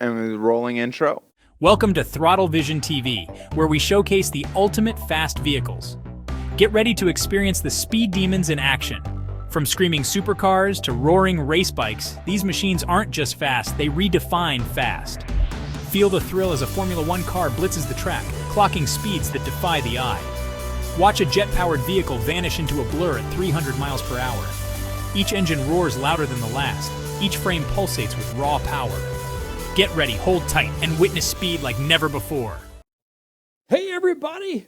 And with rolling intro. Welcome to Throttle Vision TV, where we showcase the ultimate fast vehicles. Get ready to experience the speed demons in action. From screaming supercars to roaring race bikes, these machines aren't just fast, they redefine fast. Feel the thrill as a Formula One car blitzes the track, clocking speeds that defy the eye. Watch a jet-powered vehicle vanish into a blur at 300 miles per hour. Each engine roars louder than the last. Each frame pulsates with raw power. Get ready, hold tight, and witness speed like never before. Hey, everybody.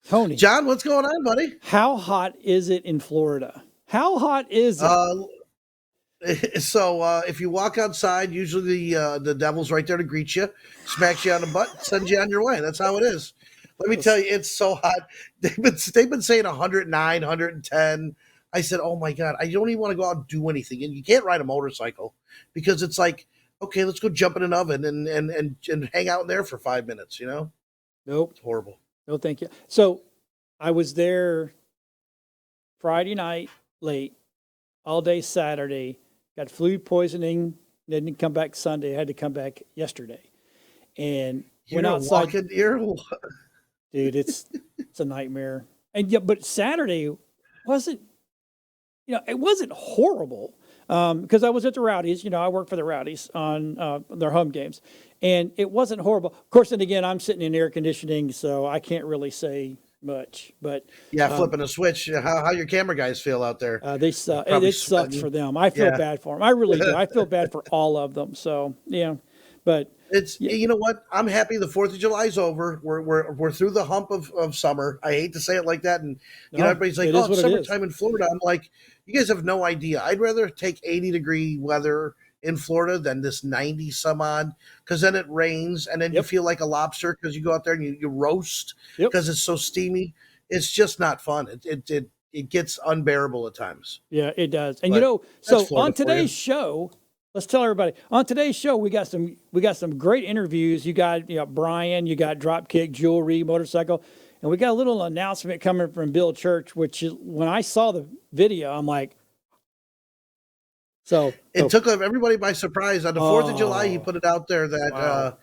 Tony. John, what's going on, buddy? How hot is it in Florida? How hot is it? So if you walk outside, usually the devil's right there to greet you, smacks you on the butt, sends you on your way. That's how it is. Let me tell you, it's so hot. They've been saying 109, 110. I said, oh, my God, I don't even want to go out and do anything. And you can't ride a motorcycle because it's like, okay, let's go jump in an oven and hang out in there for 5 minutes, you know? Nope. It's horrible. No, thank you. So I was there Friday night late, all day Saturday, got food poisoning, didn't come back Sunday, had to come back yesterday. And went outside. Dude, it's a nightmare. And yeah, but Saturday wasn't, it wasn't horrible. Because I was at the Rowdies, I work for the Rowdies on their home games, and it wasn't horrible. Of course, and again, I'm sitting in air conditioning, so I can't really say much. But yeah, flipping a switch. How your camera guys feel out there? They suck. It sucks for them. I feel bad for them. I really do. I feel bad for all of them. So yeah, but it's you know what? I'm happy the 4th of July is over. We're through the hump of summer. I hate to say it like that, and everybody's like, "Oh, it's summertime in Florida." I'm like, you guys have no idea. I'd rather take 80-degree weather in Florida than this 90 some odd, because then it rains and then you feel like a lobster because you go out there and you roast because it's so steamy. It's just not fun. It gets unbearable at times. Yeah, it does. And so on today's show, let's tell everybody on today's show we got some great interviews. You got Brian, you got Dropkick Jewelry, motorcycle. And we got a little announcement coming from Bill Church, which is, when I saw the video, I'm like, it took everybody by surprise. On the 4th of July, he put it out there that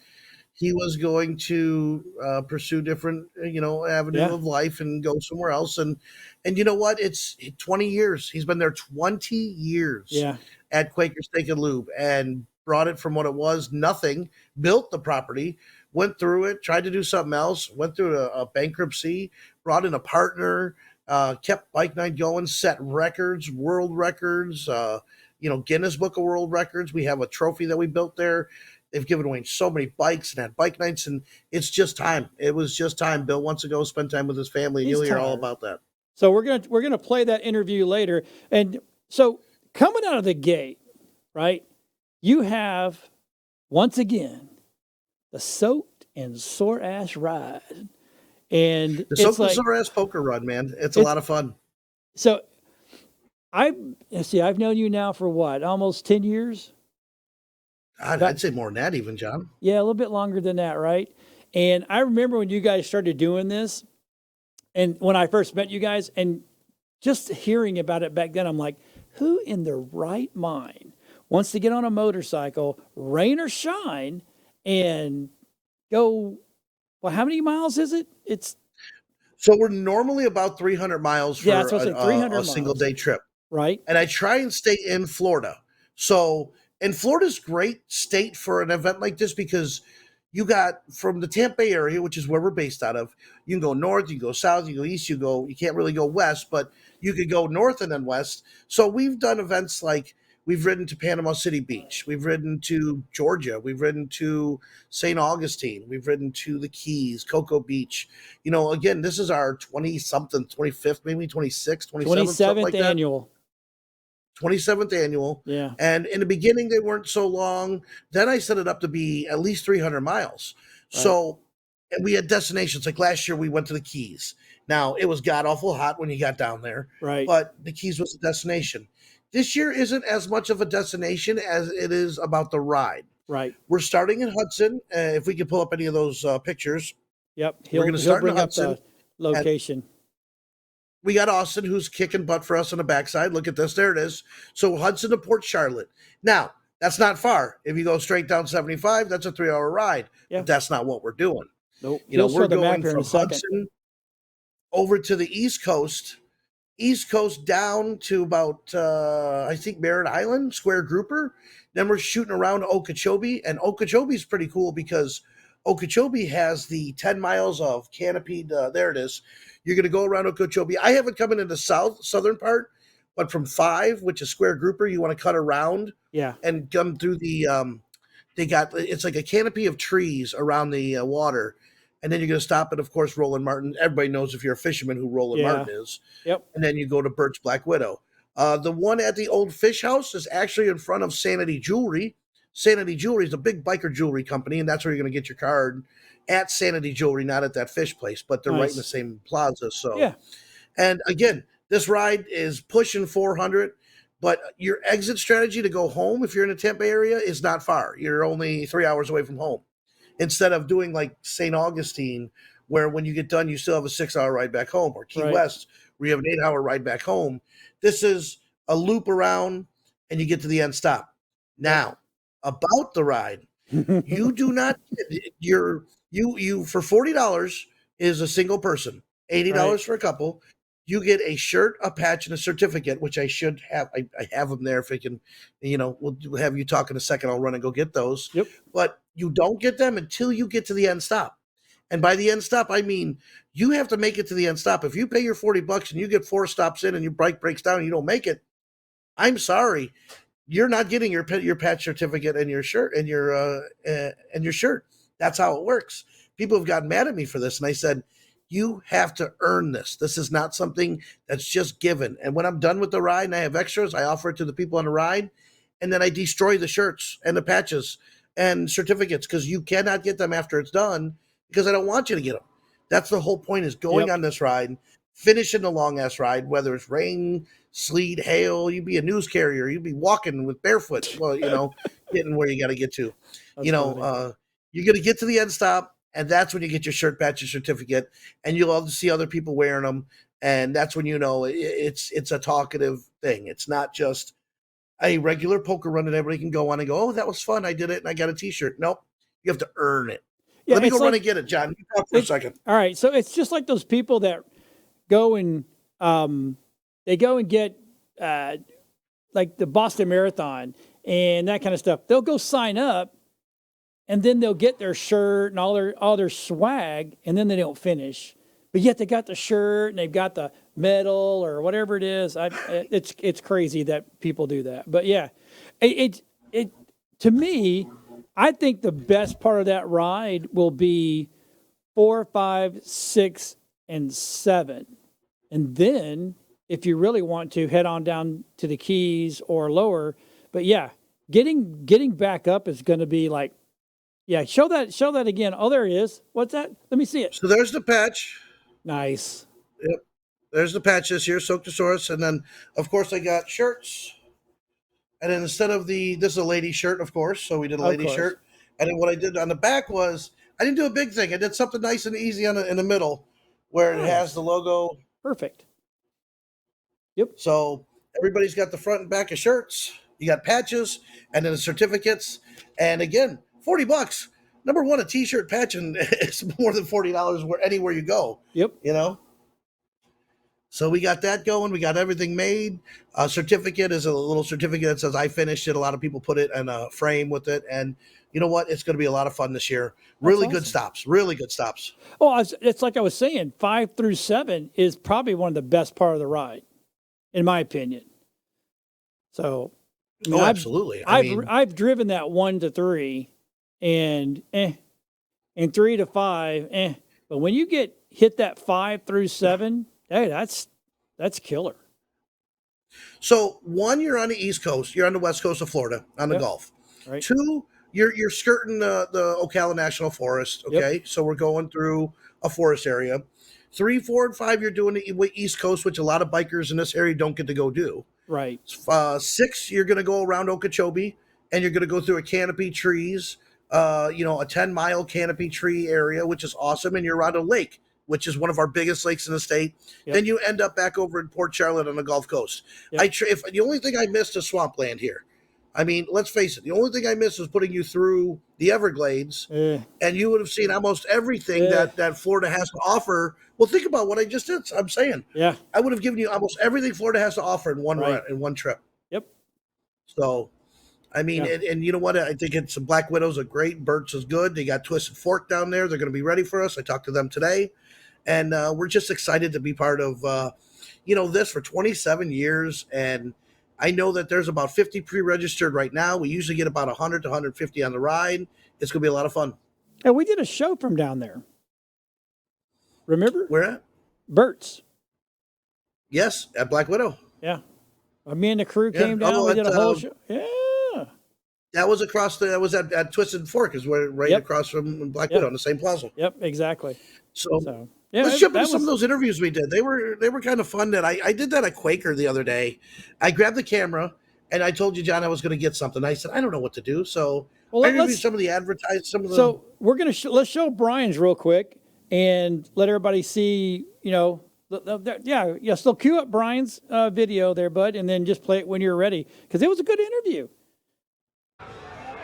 he was going to pursue different, avenue of life and go somewhere else. And you know what? It's 20 years. He's been there 20 years at Quaker Steak and Lube and brought it from what it was, nothing, built the property, went through it, tried to do something else, went through a bankruptcy, brought in a partner, kept Bike Night going, set records, world records, Guinness Book of World Records. We have a trophy that we built there. They've given away so many bikes and had bike nights, and it's just time. It was just time. Bill wants to go spend time with his family, and you'll hear all about that. So we're gonna play that interview later. And so coming out of the gate, right, you have, once again, the Soaked and Sore Ass Ride. And the Soaked and Sore Ass Poker Run, man. It's a lot of fun. So I've known you now for what, almost 10 years? I'd say more than that even, John. Yeah, a little bit longer than that, right? And I remember when you guys started doing this, and when I first met you guys, and just hearing about it back then, I'm like, who in their right mind wants to get on a motorcycle, rain or shine, and go, well, how many miles is it? So we're normally about 300 miles for a single day trip. Right. And I try and stay in Florida. And Florida's great state for an event like this because you got from the Tampa Bay area, which is where we're based out of, you can go north, you can go south, you can go east, you can't really go west, but you could go north and then west. So we've done events like we've ridden to Panama City Beach. We've ridden to Georgia. We've ridden to St. Augustine. We've ridden to the Keys, Cocoa Beach. Again, this is our 20-something, 25th, maybe 26th, 27th annual. 27th annual. Yeah. And in the beginning, they weren't so long. Then I set it up to be at least 300 miles. Right. So, and we had destinations. Like last year, we went to the Keys. Now, it was god-awful hot when you got down there. Right. But the Keys was a destination. This year isn't as much of a destination as it is about the ride. Right. We're starting in Hudson. If we could pull up any of those pictures. Yep. We're going to start bring in Hudson. Up the location. We got Austin, who's kicking butt for us on the backside. Look at this. There it is. So Hudson to Port Charlotte. Now, That's not far. If you go straight down 75, that's a 3-hour ride. Yeah. But that's not what we're doing. Nope. You know, You'll we're show the map going here in from a second. Hudson over to the East Coast down to about I think Merritt Island, Square Grouper. Then we're shooting around Okeechobee, and Okeechobee is pretty cool because Okeechobee has the 10 miles of canopied. There it is. You're going to go around Okeechobee. I haven't come into the southern part, but from 5, which is Square Grouper, you want to cut around Yeah. and come through the. It's like a canopy of trees around the water. And then you're going to stop at, of course, Roland Martin. Everybody knows if you're a fisherman who Roland Martin is. Yep. And then you go to Birch Black Widow. The one at the old fish house is actually in front of Sanity Jewelry. Sanity Jewelry is a big biker jewelry company, and that's where you're going to get your card at Sanity Jewelry, not at that fish place, but they're right in the same plaza. So, yeah. And again, this ride is pushing 400, but your exit strategy to go home if you're in the Tampa area is not far. You're only 3 hours away from home. Instead of doing like St. Augustine, where when you get done, you still have a 6-hour ride back home, or Key West, where you have an 8-hour ride back home. This is a loop around and you get to the end stop. Now, about the ride, you do not you for $40 is a single person, $80 for a couple. You get a shirt, a patch, and a certificate, which I should have. I have them there if I can, we'll have you talk in a second. I'll run and go get those. Yep. But you don't get them until you get to the end stop. And by the end stop, I mean you have to make it to the end stop. If you pay your $40 and you get 4 stops in and your bike breaks down and you don't make it, I'm sorry, you're not getting your patch certificate and your shirt and your shirt. That's how it works. People have gotten mad at me for this, and I said, you have to earn this. This is not something that's just given. And when I'm done with the ride and I have extras, I offer it to the people on the ride, and then I destroy the shirts and the patches and certificates because you cannot get them after it's done because I don't want you to get them. That's the whole point, is going on this ride, finishing the long-ass ride, whether it's rain, sleet, hail, you'd be a news carrier, you'd be walking with barefoot, getting where you got to get to. You're going to get to the end stop, and that's when you get your shirt, patch, your certificate, and you'll see other people wearing them, and that's when you know it's a talkative thing. It's not just a regular poker run that everybody can go on and go, oh, that was fun, I did it, and I got a T-shirt. Nope, you have to earn it. Yeah, Let me go run and get it, John. You talk for a second. All right, so it's just like those people that go and they go and get like the Boston Marathon and that kind of stuff. They'll go sign up, and then they'll get their shirt and all their swag, and then they don't finish. But yet they got the shirt and they've got the medal or whatever it is. It's crazy that people do that. But yeah, it to me, I think the best part of that ride will be 4, 5, 6, and 7. And then if you really want to, head on down to the Keys or lower. But yeah, getting back up is going to be like, yeah, show that again. Oh, there it is. What's that? Let me see it. So there's the patch. Nice. Yep. There's the patch this year, Soaktosaurus. And then, of course, I got shirts. And then instead of this is a lady shirt, of course. So we did a lady shirt. And then what I did on the back was, I didn't do a big thing. I did something nice and easy in the middle where it has the logo. Perfect. Yep. So everybody's got the front and back of shirts. You got patches and then the certificates. And again, $40. Number one, a T-shirt patch and it's more than $40 anywhere you go. Yep. So we got that going. We got everything made. A certificate is a little certificate that says I finished it. A lot of people put it in a frame with it. And you know what? It's going to be a lot of fun this year. Really good stops. Really good stops. Oh, it's like I was saying, 5 through 7 is probably one of the best part of the ride, in my opinion. So, absolutely. I've driven that 1 to 3 and 3 to 5, But when you hit that 5 through 7, hey, that's killer. So 1, you're on the East Coast. You're on the West Coast of Florida on the Gulf. Right. 2, you're skirting the Ocala National Forest. Okay, so we're going through a forest area. 3, 4, and 5, you're doing the East Coast, which a lot of bikers in this area don't get to go do. Right. 6, you're going to go around Okeechobee, and you're going to go through a canopy trees. A 10-mile canopy tree area, which is awesome, and you're around a lake, which is one of our biggest lakes in the state. Yep. Then you end up back over in Port Charlotte on the Gulf Coast. Yep. The only thing I missed is swampland here. I mean, let's face it. The only thing I miss is putting you through the Everglades, and you would have seen almost everything that Florida has to offer. Well, think about what I just did. I'm saying, Yeah. I would have given you almost everything Florida has to offer in one Right. in one trip. Yep. So, I mean, Yeah. and you know what? I think it's Black Widows are great. Burt's is good. They got Twisted Fork down there. They're going to be ready for us. I talked to them today, and we're just excited to be part of this for 27 years. And I know that there's about 50 pre-registered right now. We usually get about 100 to 150 on the ride. It's going to be a lot of fun. And we did a show from down there. Remember? Where at? Bert's. Yes, at Black Widow. Yeah. Me and the crew came down. We did a whole show. Yeah. That was that was at Twisted Fork, is where right across from Black Widow in the same plaza. Yep, exactly. So yeah, let's jump into some of those interviews we did. They were kind of fun. That I did that at Quaker the other day. I grabbed the camera and I told you, John, I was going to get something. I said I don't know what to do, so I interviewed some of the advertised. So we're gonna let's show Brian's real quick and let everybody see. So cue up Brian's video there, bud, and then just play it when you're ready because it was a good interview.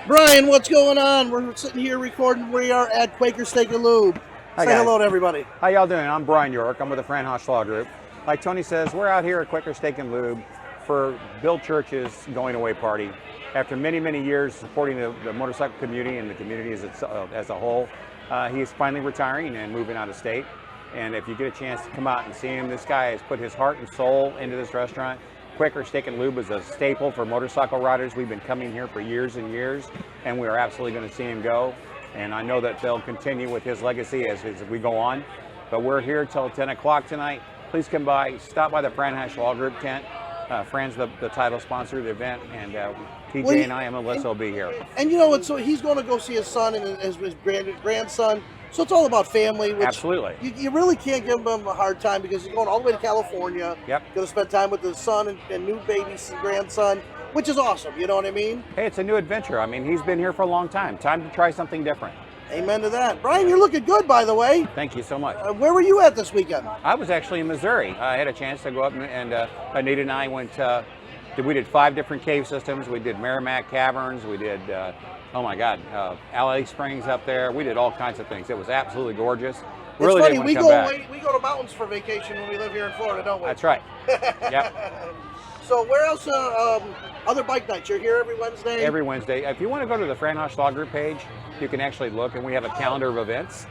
Brian, what's going on? We're sitting here recording. We are at Quaker Steak and Lube. Say hello to everybody. How y'all doing? I'm Brian York. I'm with the Fran Hosh Law Group. Like Tony says, we're out here at Quaker Steak and Lube for Bill Church's going away party. After many, many years supporting the motorcycle community and the community as a whole, he's finally retiring and moving out of state. And if you get a chance to come out and see him, this guy has put his heart and soul into this restaurant. Quaker Steak and Lube is a staple for motorcycle riders. We've been coming here for years and years, and we are absolutely going to see him go. And I know that they'll continue with his legacy as we go on. But we're here till 10 o'clock tonight. Please come by, stop by the Fran Hosh Law Group tent. Fran's the title sponsor of the event, and TJ and I and Melissa will be here. And you know what? So he's going to go see his son and his grandson. So it's all about family. Which Absolutely. You really can't give him a hard time because he's going all the way to California. Yep. Going to spend time with his son and new baby grandson, which is awesome. You know what I mean? Hey, it's a new adventure. I mean, he's been here for a long time. Time to try something different. Amen to that. Brian, you're looking good, by the way. Thank you so much. Where were you at this weekend? I was actually in Missouri. I had a chance to go up and Anita and I went, we did 5 different cave systems. We did Merrimack Caverns. We did, LA Springs up there. We did all kinds of things. It was absolutely gorgeous. Really, it's funny, we go to mountains for vacation when we live here in Florida, don't we? That's right. Yep. So where else, other bike nights? You're here every Wednesday? Every Wednesday. If you want to go to the Fran Hosh Law Group page, you can actually look, and we have a calendar of events.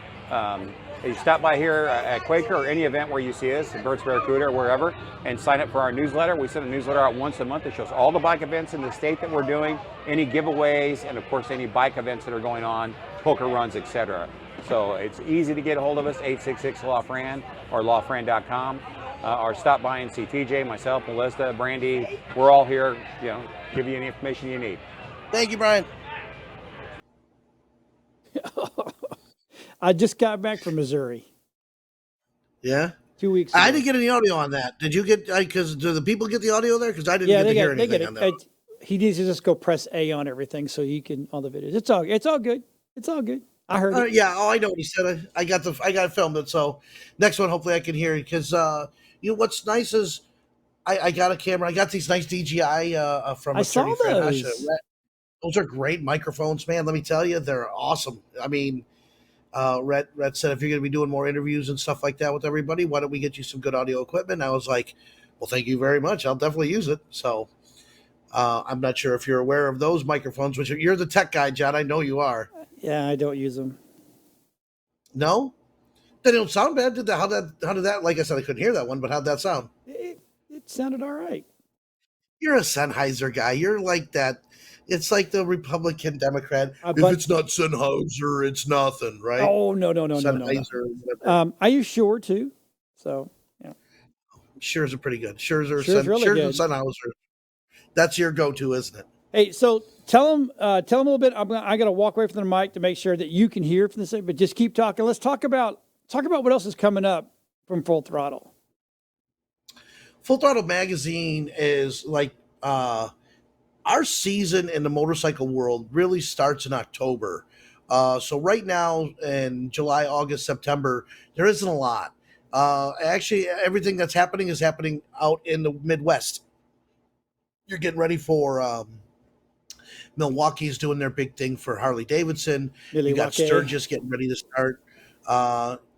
You stop by here at Quaker or any event where you see us, at Bert's Barracuda or wherever, and sign up for our newsletter. We send a newsletter out once a month that shows all the bike events in the state that we're doing, any giveaways, and of course any bike events that are going on, poker runs, etc. So it's easy to get a hold of us, 866-LAW-FRAN or lawfran.com. Or stop by and see TJ, myself, Melissa, Brandy. We're all here, give you any information you need. Thank you, Brian. I just got back from Missouri. Yeah? 2 weeks ago. I didn't get any audio on that. Did you get, because do the people get the audio there? Because I didn't get to hear anything on that. He needs to just go press A on everything so you can, all the videos. It's all good. It's all good. I heard it. Yeah, I know what he said. I got it filmed it. So next one, hopefully I can hear it. Because, what's nice is I got a camera. I got these nice DJI from I saw those. Those are great microphones, man. Let me tell you, they're awesome. I mean, Rhett said, if you're going to be doing more interviews and stuff like that with everybody, why don't we get you some good audio equipment? And I was like, well, thank you very much. I'll definitely use it. So I'm not sure if you're aware of those microphones, which you're the tech guy, John. I know you are. Yeah, I don't use them. No? They don't sound bad. How did that, like I said, I couldn't hear that one, but how'd that sound? It sounded all right. You're a Sennheiser guy. You're like that. It's like the Republican Democrat. If it's not Sennheiser, it's nothing, right? Oh, no. I use Shure too. So, yeah. Shure's are pretty good. Shure's really good. And Sennheiser. That's your go-to, isn't it? Hey, so tell them a little bit. I got to walk away from the mic to make sure that you can hear from the same, but just keep talking. Let's talk about what else is coming up from Full Throttle. Full Throttle Magazine is like our season in the motorcycle world really starts in October. So right now in July, August, September, there isn't a lot. Actually, everything that's happening is happening out in the Midwest. You're getting ready for Milwaukee's doing their big thing for Harley Davidson. You got Milwaukee. Sturgis getting ready to start.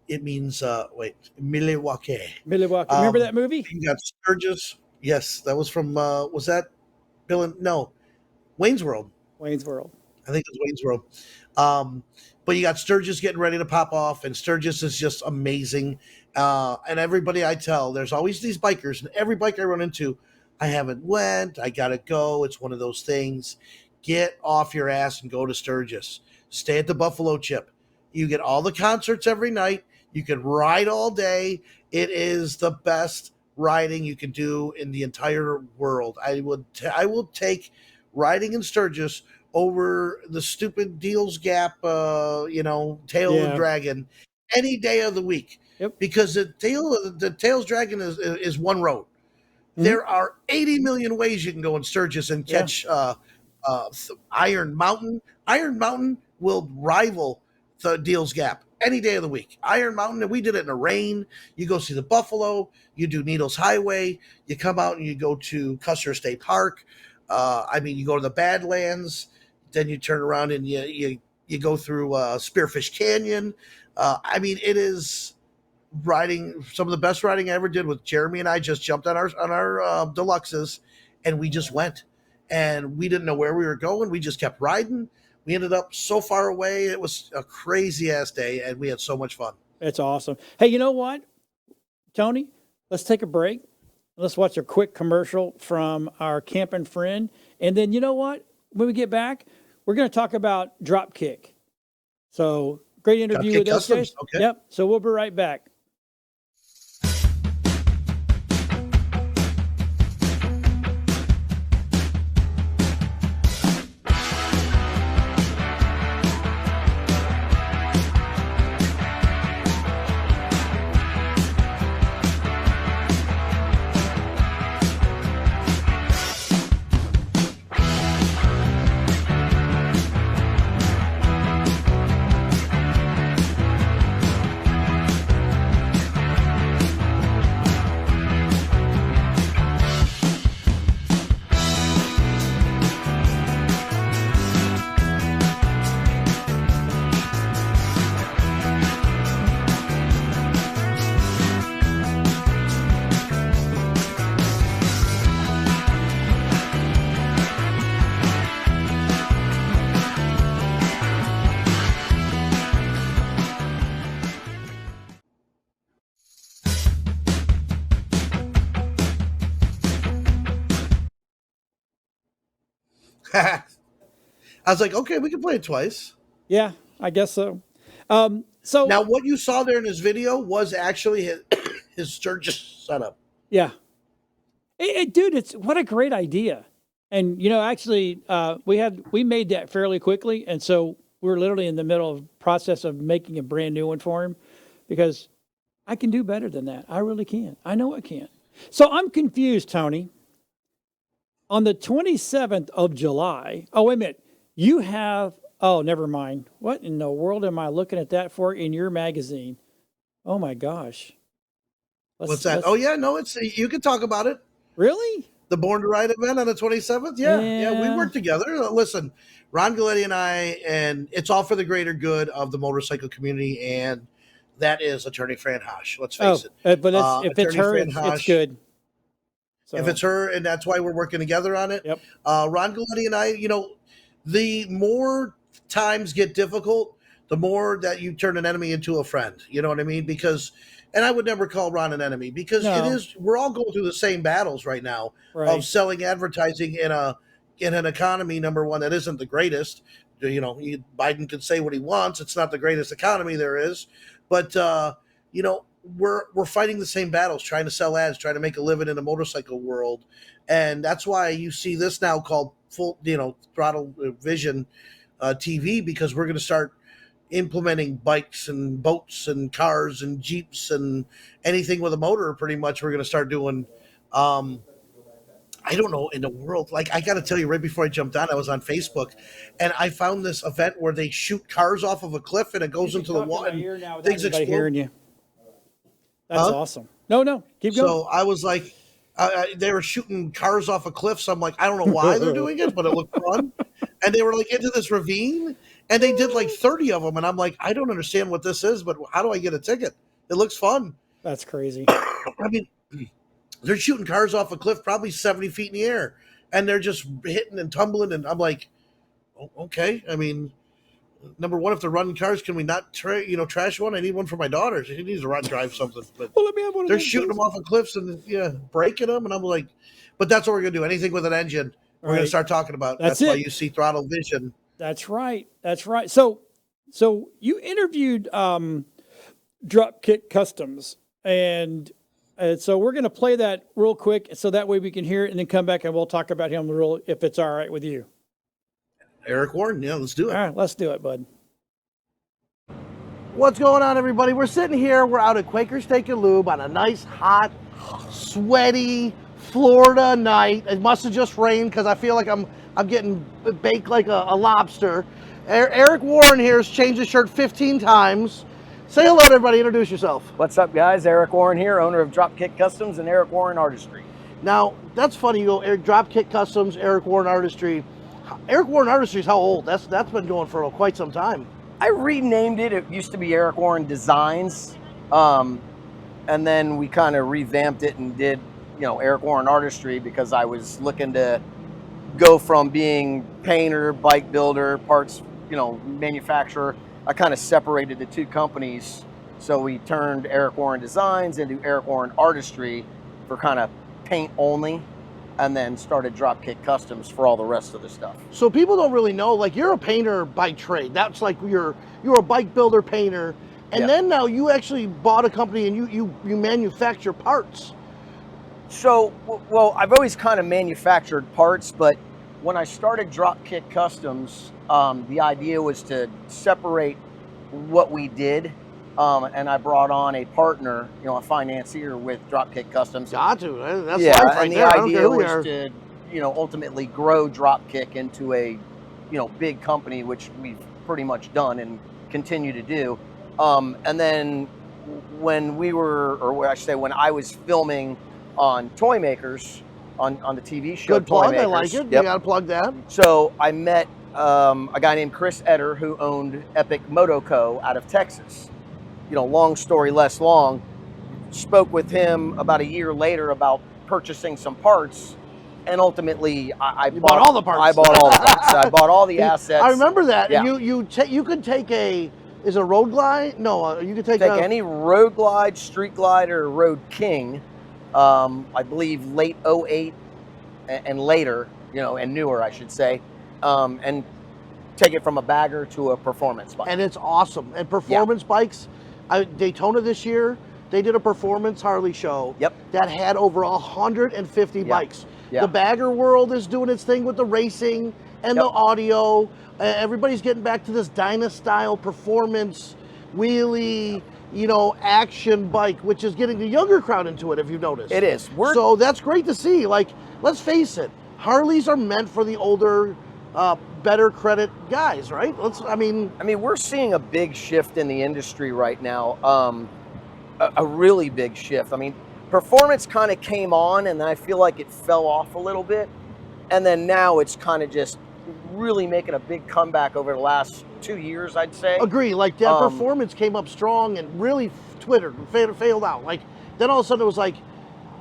It means Milwaukee. Milwaukee. Remember that movie? You got Sturgis. Yes, that was from was that no, Wayne's World. Wayne's World. I think it was Wayne's World. But you got Sturgis getting ready to pop off, and Sturgis is just amazing. And everybody I tell, there's always these bikers, and every bike I run into, I haven't went, I gotta go. It's one of those things. Get off your ass and go to Sturgis. Stay at the Buffalo Chip. You get all the concerts every night. You can ride all day. It is the best riding you can do in the entire world. I will take riding in Sturgis over the stupid Deals Gap, Tail and Dragon any day of the week. Yep. Because the Tails Dragon is one road. Mm-hmm. There are 80 million ways you can go in Sturgis and catch Iron Mountain. Iron Mountain will rival the Deals Gap any day of the week. Iron Mountain, and we did it in the rain. You go see the Buffalo. You do Needles Highway. You come out and you go to Custer State Park. You go to the Badlands. Then you turn around and you go through Spearfish Canyon. It is riding, some of the best riding I ever did. With Jeremy and I just jumped on our deluxes, and we just went, and we didn't know where we were going. We just kept riding. We ended up so far away. It was a crazy ass day, and we had so much fun. It's awesome. Hey, you know what, Tony? Let's take a break. Let's watch a quick commercial from our camping friend, and then you know what? When we get back, we're going to talk about Dropkick. So great interview with those guys. Okay. Yep. So we'll be right back. I was like, okay, we can play it twice. Yeah, I guess so. So now, what you saw there in his video was actually his Sturgis setup. Yeah, dude, it's what a great idea. And actually, we made that fairly quickly, and so we're literally in the middle of process of making a brand new one for him, because I can do better than that. I really can. I know I can. So I'm confused, Tony. On the 27th of July, oh, wait a minute. You have, oh, never mind. What in the world am I looking at that for in your magazine? Oh, my gosh. What's that? Oh, yeah, no, you can talk about it. Really? The Born to Ride event on the 27th? Yeah, we worked together. Listen, Ron Galletti and I, and it's all for the greater good of the motorcycle community, and that is Attorney Fran Hosh. Let's face it. But if it's her, it's good. So. If it's her, and that's why we're working together on it. Yep. Ron Galletti and I, the more times get difficult, the more that you turn an enemy into a friend. You know what I mean? Because, and I would never call Ron an enemy, because we're all going through the same battles right now of selling advertising in an economy, number one, that isn't the greatest. Biden can say what he wants. It's not the greatest economy there is, but we're fighting the same battles, trying to sell ads, trying to make a living in the motorcycle world. And that's why you see this now called Throttle Vision TV, because we're going to start implementing bikes and boats and cars and Jeeps and anything with a motor. Pretty much we're going to start doing, I don't know, in the world. Like, I got to tell you, right before I jumped on, I was on Facebook, and I found this event where they shoot cars off of a cliff and it goes into the water and things explode. Hearing you. That's awesome. No, keep going. So I was like, they were shooting cars off of cliffs. I'm like, I don't know why they're doing it, but it looked fun. and they were like into this ravine, and they did like 30 of them, and I'm like, I don't understand what this is, but how do I get a ticket? It looks fun. That's crazy. I mean, they're shooting cars off a cliff probably 70 feet in the air, and they're just hitting and tumbling, and I'm like, okay. I mean, number one, if they're running cars, can we not trash one? I need one for my daughter. She needs to drive something. But Well, let me have one of they're those, shooting please. them off of cliffs and breaking them, and I'm like, but that's what we're gonna do. Anything with an engine, we're gonna Right. start talking about. That's why it. you see Throttle Vision. That's right. That's right. So you interviewed Dropkick Customs, and so we're going to play that real quick, so that way we can hear it, and then come back and we'll talk about him real, if it's all right with you. Eric Warren, yeah, let's do it. All right, let's do it, bud. What's going on, everybody? We're sitting here. We're out at Quaker Steak and Lube on a nice, hot, sweaty Florida night. It must have just rained because I feel like I'm getting baked like a lobster. Eric Warren here has changed his shirt 15 times. Say hello to everybody. Introduce yourself. What's up, guys? Eric Warren here, owner of Dropkick Customs and Eric Warren Artistry. Now, that's funny. You go Dropkick Customs, Eric Warren Artistry. Eric Warren Artistry is how old? That's been going for quite some time. I renamed it. It used to be Eric Warren Designs, and then we kind of revamped it and did, Eric Warren Artistry, because I was looking to go from being painter, bike builder, parts, manufacturer. I kind of separated the two companies, so we turned Eric Warren Designs into Eric Warren Artistry for kind of paint only, and then started Dropkick Customs for all the rest of the stuff. So people don't really know, like, you're a painter by trade. That's like you're a bike builder painter, and then now you actually bought a company and you manufacture parts. So, well, I've always kind of manufactured parts, but when I started Dropkick Customs, the idea was to separate what we did, and I brought on a partner, a financier with Dropkick Customs. Got to. That's Yeah, life right and the there. I don't idea care who you was are. to, ultimately grow Dropkick into a, big company, which we've pretty much done and continue to do. And then when when I was filming on Toy Makers, on the TV show Good Toy plug. Makers. I like it. Yep. You got to plug that. So I met a guy named Chris Etter, who owned Epic Moto Co. out of Texas. Long story less long, spoke with him about a year later about purchasing some parts, and ultimately I bought all the parts. I bought all the parts. I bought all the assets. I remember that. Yeah. You could take is a Road Glide? No, you could take any Road Glide, Street Glide, or Road King. I believe late 08 and later, and newer, I should say, and take it from a bagger to a performance bike. And it's awesome. And performance bikes, Daytona this year, they did a performance Harley show. Yep. That had over 150 bikes. Yeah. The bagger world is doing its thing with the racing and the audio. Everybody's getting back to this Dyna style performance wheelie, action bike, which is getting the younger crowd into it, if you've noticed. It is. So that's great to see. Like, let's face it, Harleys are meant for the older, better credit guys, right? I mean, we're seeing a big shift in the industry right now. A really big shift. Performance kind of came on, and then I feel like it fell off a little bit, and then now it's kind of just really making a big comeback over the last 2 years, I'd say. Agree. Like, that performance came up strong and really twittered and failed out. Like, then all of a sudden it was like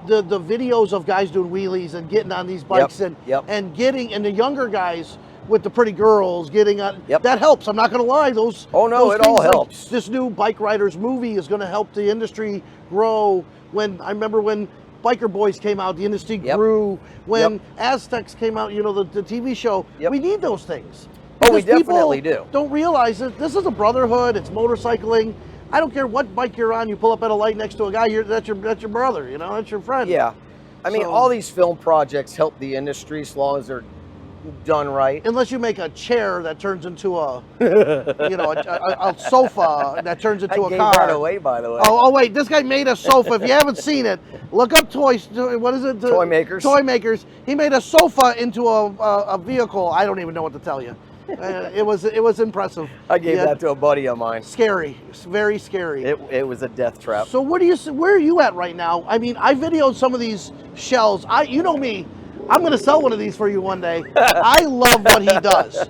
the videos of guys doing wheelies and getting on these bikes and the younger guys with the pretty girls getting on. That helps. I'm not going to lie. Those it all things, helps. This new Bike Riders movie is going to help the industry grow. I remember when Biker Boys came out, the industry grew. When Aztecs came out, the TV show, we need those things. Oh, we Because definitely people do. Don't realize that this is a brotherhood. It's motorcycling. I don't care what bike you're on. You pull up at a light next to a guy. That's your brother. That's your friend. Yeah, So- all these film projects help the industry as long as they're done right. Unless you make a chair that turns into a sofa that turns into I a gave car. that away, by the way. Oh, wait, this guy made a sofa. If you haven't seen it, look up what is it? Toy Makers. Toy Makers. He made a sofa into a vehicle. I don't even know what to tell you. It was impressive. I gave that to a buddy of mine. Scary. It's very scary. It was a death trap. So where are you at right now? I videoed some of these shells. You know me. I'm going to sell one of these for you one day. I love what he does.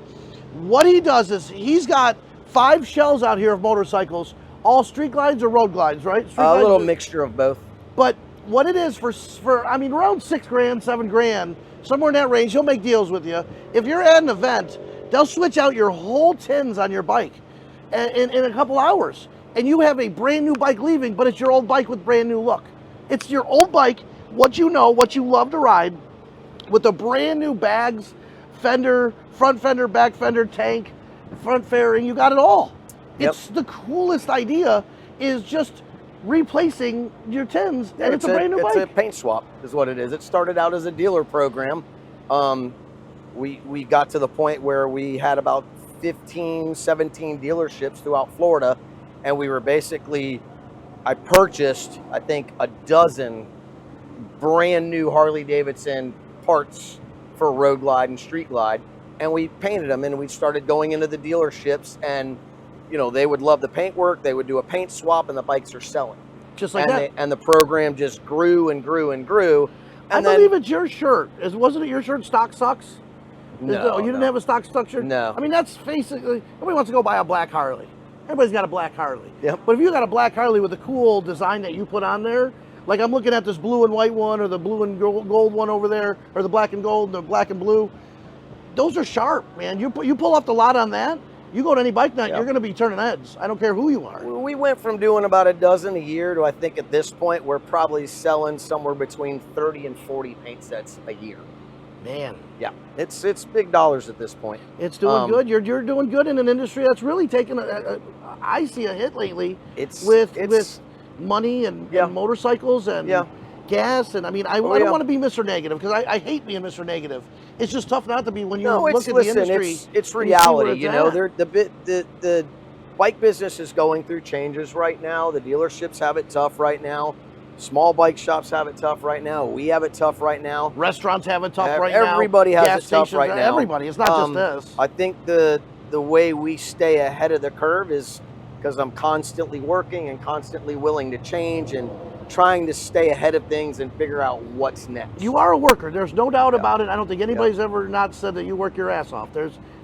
What he does is he's got 5 shells out here of motorcycles, all street glides or road glides, right? A little mixture of both. But what it is for I mean, around 6 grand, 7 grand, somewhere in that range, he'll make deals with you. If you're at an event, they'll switch out your whole tins on your bike in a couple hours. And you have a brand new bike leaving, but it's your old bike with brand new look. It's your old bike, what you know, what you love to ride, with the brand new bags, fender, front fender, back fender, tank, front fairing, you got it all. Yep. It's the coolest idea is just replacing your tins, and it's a brand new bike. It's a paint swap is what it is. It started out as a dealer program. We got to the point where we had about 15, 17 dealerships throughout Florida, and we were basically, I purchased, I think, a dozen brand new Harley Davidson parts for Road Glide and Street Glide, and we painted them, and we started going into the dealerships, and you know, they would love the paint work, they would do a paint swap, and the bikes are selling. Just like that. And the program just grew and grew and grew. And I believe it's your shirt. Wasn't it your shirt, Stock Sucks? No, you didn't have a Stock Sucks shirt? No. I mean, that's basically, nobody wants to go buy a black Harley. Everybody's got a black Harley. Yep. But if you got a black Harley with a cool design that you put on there, like I'm looking at this blue and white one, or the blue and gold one over there, or the black and gold, and the black and blue, those are sharp, man. You pull off the lot on that, you go to any bike night, Yep. you're going to be turning heads. I don't care who you are. We went from doing about a dozen a year to, I think at this point, we're probably selling somewhere between 30 and 40 paint sets a year. Man. Yeah, it's big dollars at this point. It's doing good. You're doing good in an industry that's really taken I see a hit lately with money and motorcycles and gas. And I mean, I don't want to be Mr. Negative, because I hate being Mr. Negative. It's just tough not to be when you look at the industry. It's reality. You know, the bike business is going through changes right now. The dealerships have it tough right now. Small bike shops have it tough right now. We have it tough right now. Restaurants have it tough right now. Everybody has it tough right now. Everybody. It's not just us. I think the way we stay ahead of the curve is because I'm constantly working and constantly willing to change and trying to stay ahead of things and figure out what's next. You are a worker. There's no doubt about it. I don't think anybody's ever not said that you work your ass off.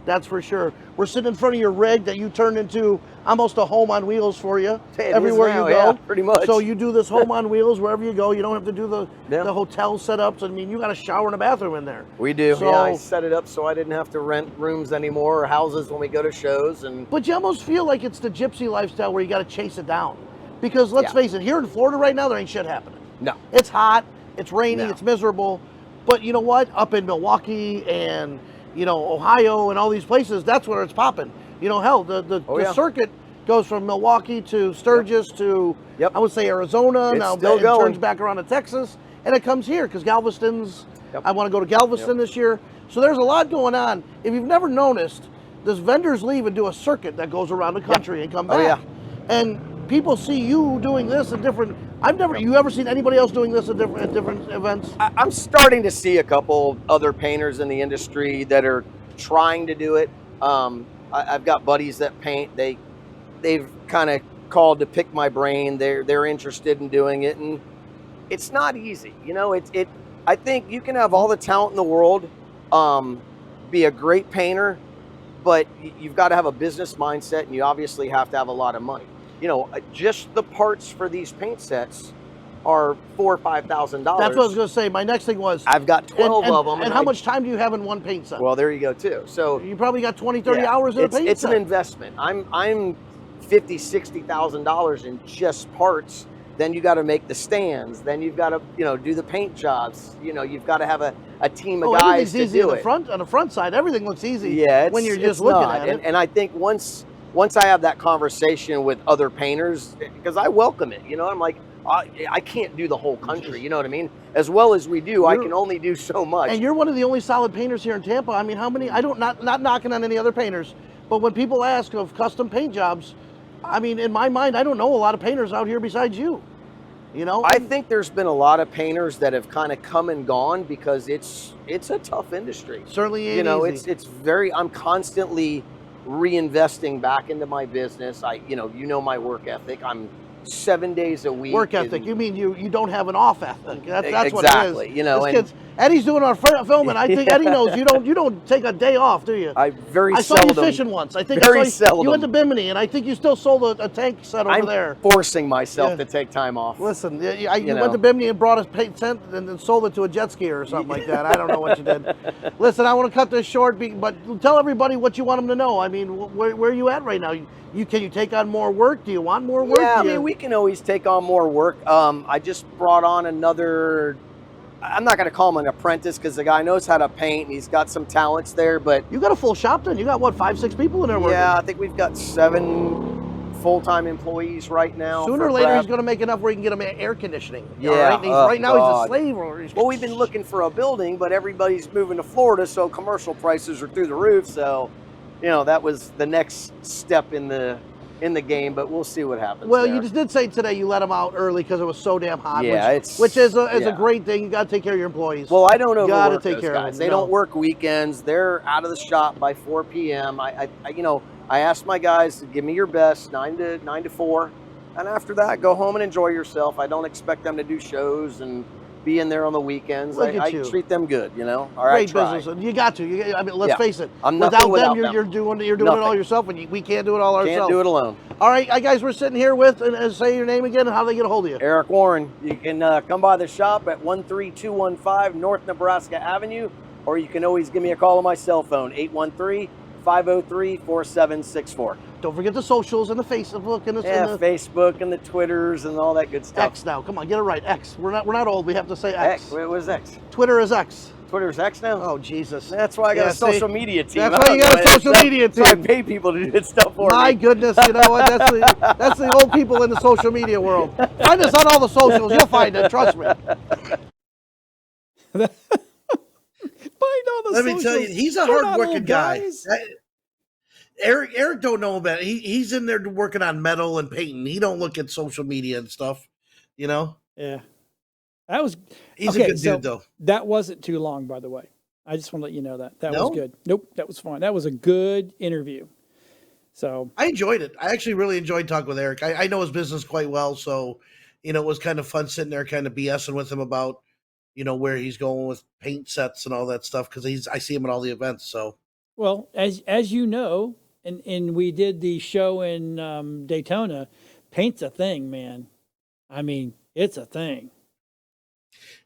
That's for sure. We're sitting in front of your rig that you turned into almost a home on wheels for you everywhere you go. Yeah, pretty much. So you do this home on wheels wherever you go. You don't have to do the hotel setups. I mean, you got a shower and a bathroom in there. We do. So, I set it up so I didn't have to rent rooms anymore or houses when we go to shows. But you almost feel like it's the gypsy lifestyle where you got to chase it down. Because let's face it, here in Florida right now, there ain't shit happening. No. It's hot, it's rainy, it's miserable. But you know what? Up in Milwaukee and Ohio and all these places, that's where it's popping. You know, hell, the circuit goes from Milwaukee to Sturgis to, I would say, Arizona. It's now still it going. turns back around to Texas, and it comes here because Galveston's, I want to go to Galveston this year. So there's a lot going on. If you've never noticed, there's vendors leave and do a circuit that goes around the country and come back. And people see you doing this at different, you ever seen anybody else doing this at different events? I'm starting to see a couple other painters in the industry that are trying to do it. I've got buddies that paint. They've kind of called to pick my brain. They're interested in doing it, and it's not easy. You know, I think you can have all the talent in the world, be a great painter, but you've got to have a business mindset, and you obviously have to have a lot of money. You know, just the parts for these paint sets are $4,000 or $5,000. That's what I was going to say. My next thing was, I've got 12 of them. And how much time do you have in one paint set? Well, there you go too. So you probably got 20, 30 hours in a paint set. It's an investment. I'm $50,000, $60,000 in just parts. Then you got to make the stands. Then you've got to, do the paint jobs. You've got to have a team of guys to do it. On the front side, everything looks easy. Yeah, when you're just looking at it. And I think once I have that conversation with other painters, because I welcome it, I'm like, I can't do the whole country, you know what I mean? As well as we do, I can only do so much. And you're one of the only solid painters here in Tampa. I mean, how many, not knocking on any other painters, but when people ask of custom paint jobs, I mean, in my mind, I don't know a lot of painters out here besides you. I think there's been a lot of painters that have kind of come and gone because it's a tough industry. Certainly ain't easy. It's very, I'm constantly reinvesting back into my business. My work ethic. I'm 7 days a week. Work ethic. You mean you don't have an off ethic? That's exactly. what it is. Eddie's doing our filming. I think Eddie knows you don't take a day off, do you? I very saw seldom. you fishing once. I think Very I saw you, seldom. you went to Bimini, and I think you still sold a tank set over I'm there. forcing myself Yeah. to take time off. Listen, you know. went to Bimini and brought a paint scent and then sold it to a jet skier or something like that. I don't know what you did. Listen, I want to cut this short, but tell everybody what you want them to know. I mean, where are you at right now? Can you take on more work? Do you want more work? Yeah, I mean, we can always take on more work. I just brought on another, I'm not going to call him an apprentice because the guy knows how to paint and he's got some talents there, but You got a full shop then? You got, what, 5, 6 people in there working? yeah, I think we've got 7 full-time employees right now. Sooner for or later, prep. he's going to make enough where he can get him air conditioning. Yeah, All right? And right now, God. he's a slave. Or he's, Well, we've been looking for a building, but everybody's moving to Florida, so commercial prices are through the roof. So, you know, that was the next step in the game, but we'll see what happens. well, there. you just did say today you let him out early because it was so damn hot. Yeah, which is a yeah. great thing. You got to take care of your employees. Well, I don't You gotta overwork take those care of guys. them, They no. don't work weekends. They're out of the shop by 4 p.m. I you know, I ask my guys to give me your best, 9 to 4, and after that, go home and enjoy yourself. I don't expect them to do shows and be in there on the weekends. Look at I you. treat them good, you know. All Great right, business. And you got to. I mean, let's Yeah. face it. I'm nothing without them, without you're them. doing it all Nothing. yourself, and we can't do it all ourselves. Can't do it alone. All right, guys, we're sitting here with, and say your name again and how they get a hold of you. Eric Warren. You can come by the shop at 13215 North Nebraska Avenue, or you can always give me a call on my cell phone, 813-503-4764. Don't forget the socials and the Facebook and the, Yeah, and the Facebook and the Twitters and all that good stuff. X now. Come on, get it right. X. We're not old. We have to say X. X. What is X? Twitter is X. Twitter's X now? Oh, Jesus. That's why I got Yeah, a social see? media team. That's I why don't you got know a that social stuff. media So I team. pay people to do this stuff for My me. goodness, you know what? That's the old people in the social media world. Find us on all the socials. You'll find it. Trust me. Find all the Let me tell you, socials. he's a They're not hardworking little guy. guys. Eric don't know about it. He's in there working on metal and painting. He don't look at social media and stuff. You know, Yeah. That was he's okay, a good so dude though. That wasn't too long, by the way. I just want to let you know that. That No? was good. Nope, that was fine. That was a good interview. So I enjoyed it. I actually really enjoyed talking with Eric. I know his business quite well, so you know it was kind of fun sitting there, kind of BSing with him about where he's going with paint sets and all that stuff because I see him at all the events. So well, as you know, and we did the show in Daytona, paint's a thing, man. I mean, it's a thing.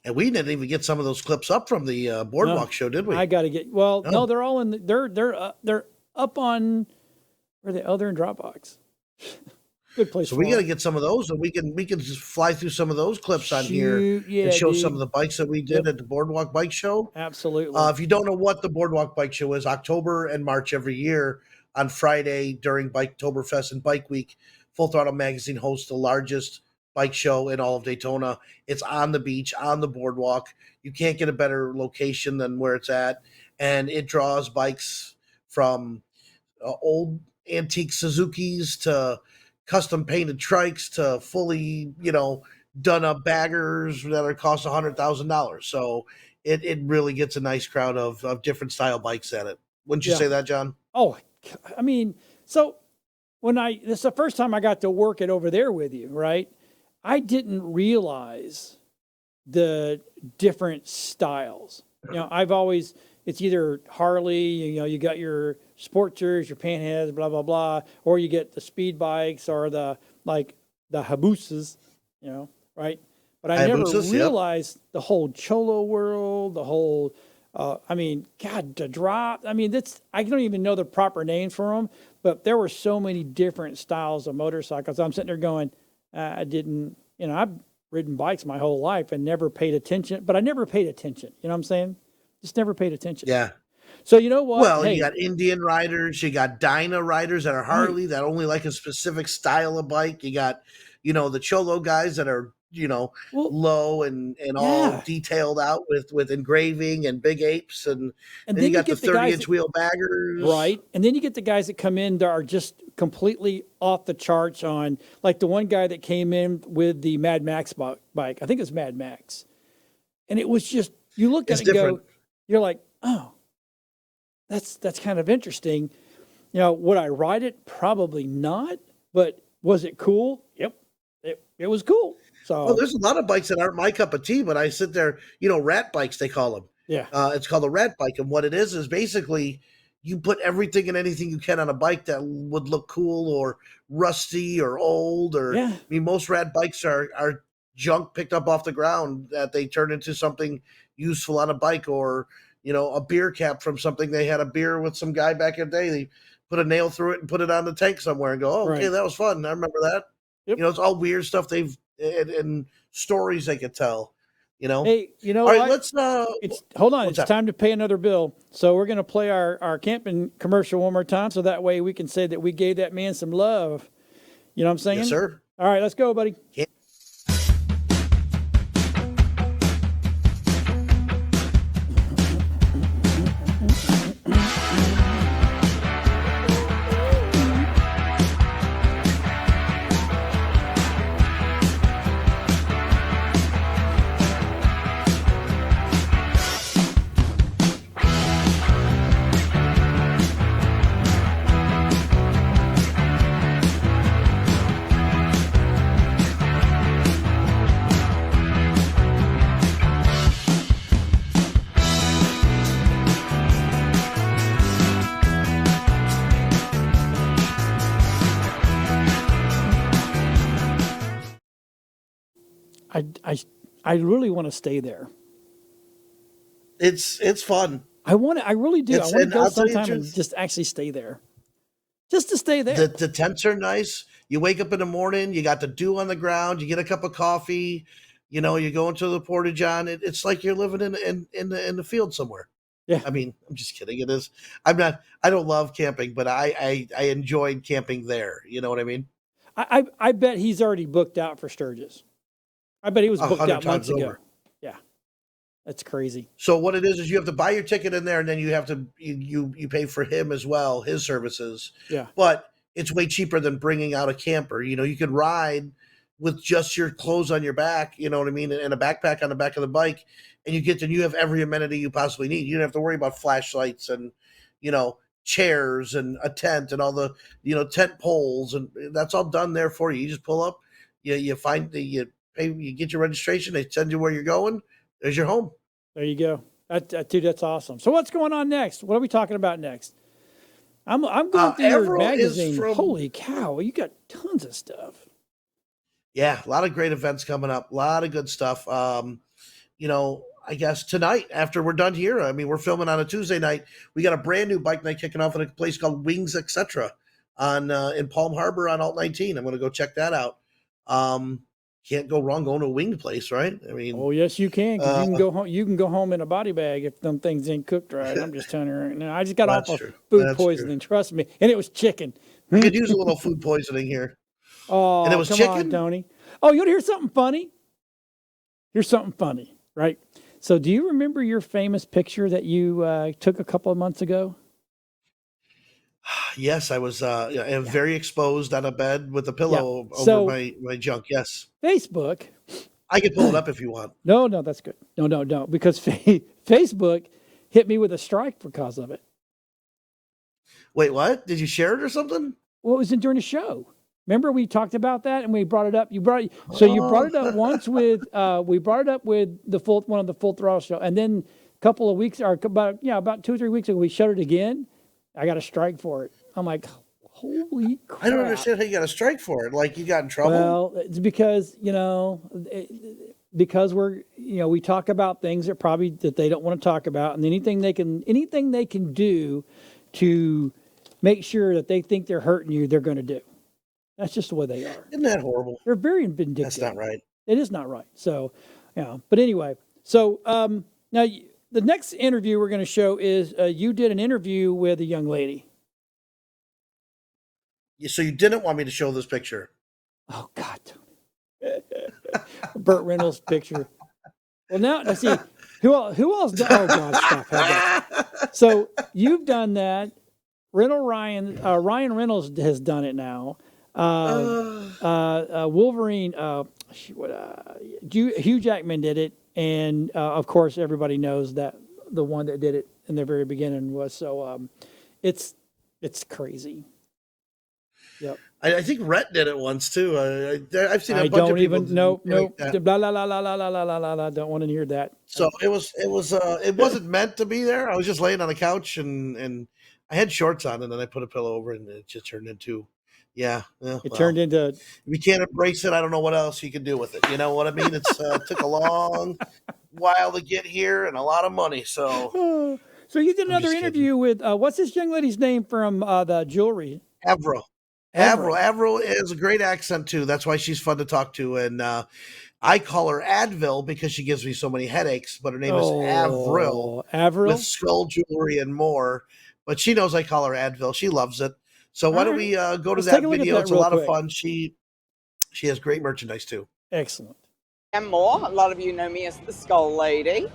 and we didn't even get some of those clips up from the boardwalk show, did we? I got to get. Well, No. no, they're all in. They're up on. Where they? Oh, they're in Dropbox. Good place. So for we got to them. get some of those, and we can just fly through some of those clips on here Shoot, yeah, and show dude. some of the bikes that we did at the Boardwalk Bike Show. Absolutely. If you don't know what the Boardwalk Bike Show is, October and March every year on Friday during Biketoberfest and Bike Week, Full Throttle Magazine hosts the largest bike show in all of Daytona. It's on the beach, on the boardwalk. You can't get a better location than where it's at, and it draws bikes from old antique Suzukis to custom painted trikes to fully, done up baggers that are cost $100,000. So it really gets a nice crowd of different style bikes at it. Wouldn't you Yeah. say that, John? Oh, I mean, so this is the first time I got to work it over there with you, right? I didn't realize the different styles. It's either Harley, you got your Sportsters, your Panheads, blah, blah, blah, or you get the speed bikes or the Habusas, right? But I never Hayabusas, yep. realized the whole Cholo world, the whole, God, the drop. I don't even know the proper names for them, but there were so many different styles of motorcycles. I'm sitting there going, I've ridden bikes my whole life and never paid attention, but I never paid attention. You know what I'm saying? Just never paid attention. Yeah. So you know what? Well, Hey, you got Indian riders, you got Dyna riders that are Harley that only like a specific style of bike. You got, the Cholo guys that are, well, low and all detailed out with engraving and big apes, and then then you got the get the guys 30-inch wheel baggers, right? And then you get the guys that come in that are just completely off the charts on, like the one guy that came in with the Mad Max bike. I think it's Mad Max. And it was just, you look at It's it and different. go, you're like, oh, that's kind of interesting. Would I ride it? Probably not. But was it cool? Yep. It was cool. Oh, So there's a lot of bikes that aren't my cup of tea, but I sit there, rat bikes, they call them. yeah, It's called a rat bike. And what it is basically you put everything and anything you can on a bike that would look cool or rusty or old. Or, yeah, I mean, most rat bikes are junk picked up off the ground that they turn into something useful on a bike, or, a beer cap from something. They had a beer with some guy back in the day. They put a nail through it and put it on the tank somewhere and go, oh, okay, right. that was fun. I remember that. Yep. It's all weird stuff and stories they could tell, Hey, you know All right, what? let's It's hold on. what's It's that? time to pay another bill. So we're gonna play our camping commercial one more time, so that way we can say that we gave that man some love. You know what I'm saying? Yes, sir. All right, let's go, buddy. Yeah. I I I really want to stay there. It's fun. I really do. I want to And go I'll tell you the sometime and truth, just actually stay there. Just to stay there. the tents are nice. You wake up in the morning, you got the dew on the ground, you get a cup of coffee, you go into the porta john. It's like you're living in the field somewhere. Yeah. I mean, I'm just kidding. It is. I don't love camping, but I enjoyed camping there. You know what I mean? I bet he's already booked out for Sturgis. I bet he was booked 100 out months times ago. over. Yeah. That's crazy. So what it is you have to buy your ticket in there, and then you have to you pay for him as well, his services. Yeah. But it's way cheaper than bringing out a camper. You could ride with just your clothes on your back, you know what I mean, and a backpack on the back of the bike, and you have every amenity you possibly need. You don't have to worry about flashlights and chairs and a tent and all the tent poles, and that's all done there for you. You just pull up, you find you pay, you get your registration, they send you where you're going. There's your home. There you go. Dude, that's awesome. So what's going on next? What are we talking about next? I'm going through your Avril is magazine. from- Holy cow, you got tons of stuff. Yeah, a lot of great events coming up. A lot of good stuff. I guess tonight after we're done here, I mean, we're filming on a Tuesday night. We got a brand new bike night kicking off at a place called Wings Etc. on in Palm Harbor on Alt 19. I'm going to go check that out. Can't go wrong going to a winged place, right? I mean, Oh yes, you can. 'Cause you can go home. You can go home in a body bag if them things ain't cooked right. I'm just telling you right now. I just got off That's of true. food That's poisoning. Trust me, and it was chicken. we could use a little food poisoning here. Oh, And it was come on, chicken? Tony. Oh, you want to hear something funny? Here's something funny, right? So, do you remember your famous picture that you took a couple of months ago? Yes, I was very exposed on a bed with a pillow So- over my junk. Yes. Facebook. I can pull it up if you want. No, that's good. No, because Facebook hit me with a strike because of it. Wait, what? Did you share it or something? Well, it was during the show. Remember we talked about that and we brought it up. You brought it up once with we brought it up with one of the Full Throttle show, and then a couple of weeks or about 2 or 3 weeks ago we showed it again. I got a strike for it. I'm like, holy crap! I don't understand how you got a strike for it. Like you got in trouble. Well, it's because because we're we talk about things that they don't want to talk about, and anything they can do to make sure that they think they're hurting you, they're going to do. That's just the way they are. Isn't that horrible? They're very vindictive. That's not right. It is not right. So, but anyway, so now the next interview we're going to show is you did an interview with a young lady. So you didn't want me to show this picture. Oh God, Burt Reynolds picture. Well, now let's see who else. Oh God, stop. That. So you've done that. Ryan Reynolds has done it now. Wolverine. Hugh Jackman did it, and of course everybody knows that the one that did it in the very beginning was so. It's crazy. Yep. I think Rhett did it once too. I've seen a I bunch don't of people. even nope like that. blah la la la la la la la la la. Don't want to hear that. So it wasn't meant to be there. I was just laying on the couch and I had shorts on and then I put a pillow over and it just turned into yeah. It turned into if you can't embrace it, I don't know what else you can do with it. You know what I mean? It's took a long while to get here and a lot of money. So So you did another just kidding. interview with what's this young lady's name from the jewelry? Avril. Avril is a great accent too. That's why she's fun to talk to. And I call her Advil because she gives me so many headaches, but her name is Avril Avril. with skull jewelry and more. But she knows I call her Advil. She loves it. So why don't we go to Let's that take a look at video? that It's a real lot of quick. fun. She has great merchandise too. Excellent. And more. A lot of you know me as the Skull Lady.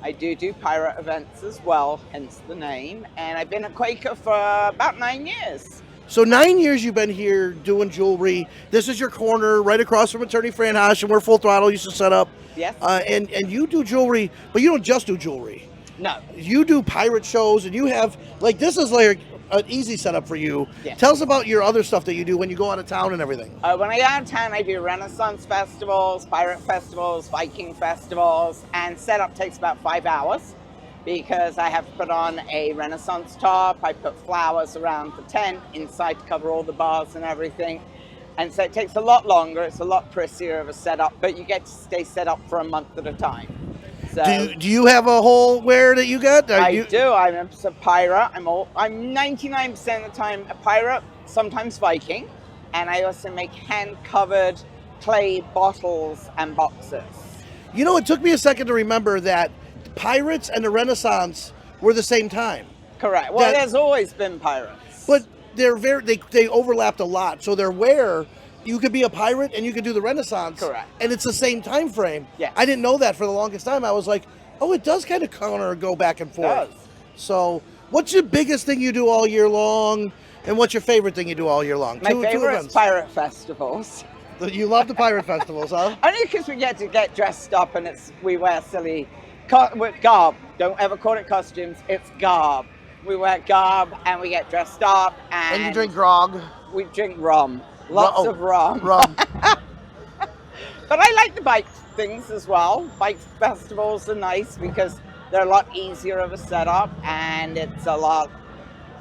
I do pirate events as well, hence the name. And I've been a Quaker for about 9 years. So 9 years you've been here doing jewelry. This is your corner right across from Attorney Fran Hosh, and we're Full Throttle used to set up. Yes. And you do jewelry, but you don't just do jewelry. No. You do pirate shows, and you have like this is like an easy setup for you. Yes. Tell us about your other stuff that you do when you go out of town and everything. When I go out of town, I do Renaissance festivals, pirate festivals, Viking festivals, and setup takes about 5 hours because I have to put on a Renaissance top. I put flowers around the tent inside to cover all the bars and everything. And so it takes a lot longer. It's a lot prettier of a setup, but you get to stay set up for a month at a time. So Do you have a whole wear that you got? I do. I'm a pirate. I'm 99% of the time a pirate, sometimes Viking, and I also make hand-covered clay bottles and boxes. You know, it took me a second to remember that pirates and the Renaissance were the same time. Correct. Well, there's always been pirates. But they overlapped a lot. So their wear, you could be a pirate and you could do the Renaissance. Correct. And it's the same time frame. Yes. I didn't know that for the longest time. I was like, oh, it does kind of counter go back and forth. It does. So what's your biggest thing you do all year long? And what's your favorite thing you do all year long? My Two favorite is events. pirate festivals. You love the pirate festivals, huh? Only because we get to get dressed up and we wear silly garb. Don't ever call it costumes. It's garb. We wear garb and we get dressed up And you drink grog. We drink rum. Lots of rum. Rum. But I like the bike things as well. Bike festivals are nice because they're a lot easier of a setup and it's a lot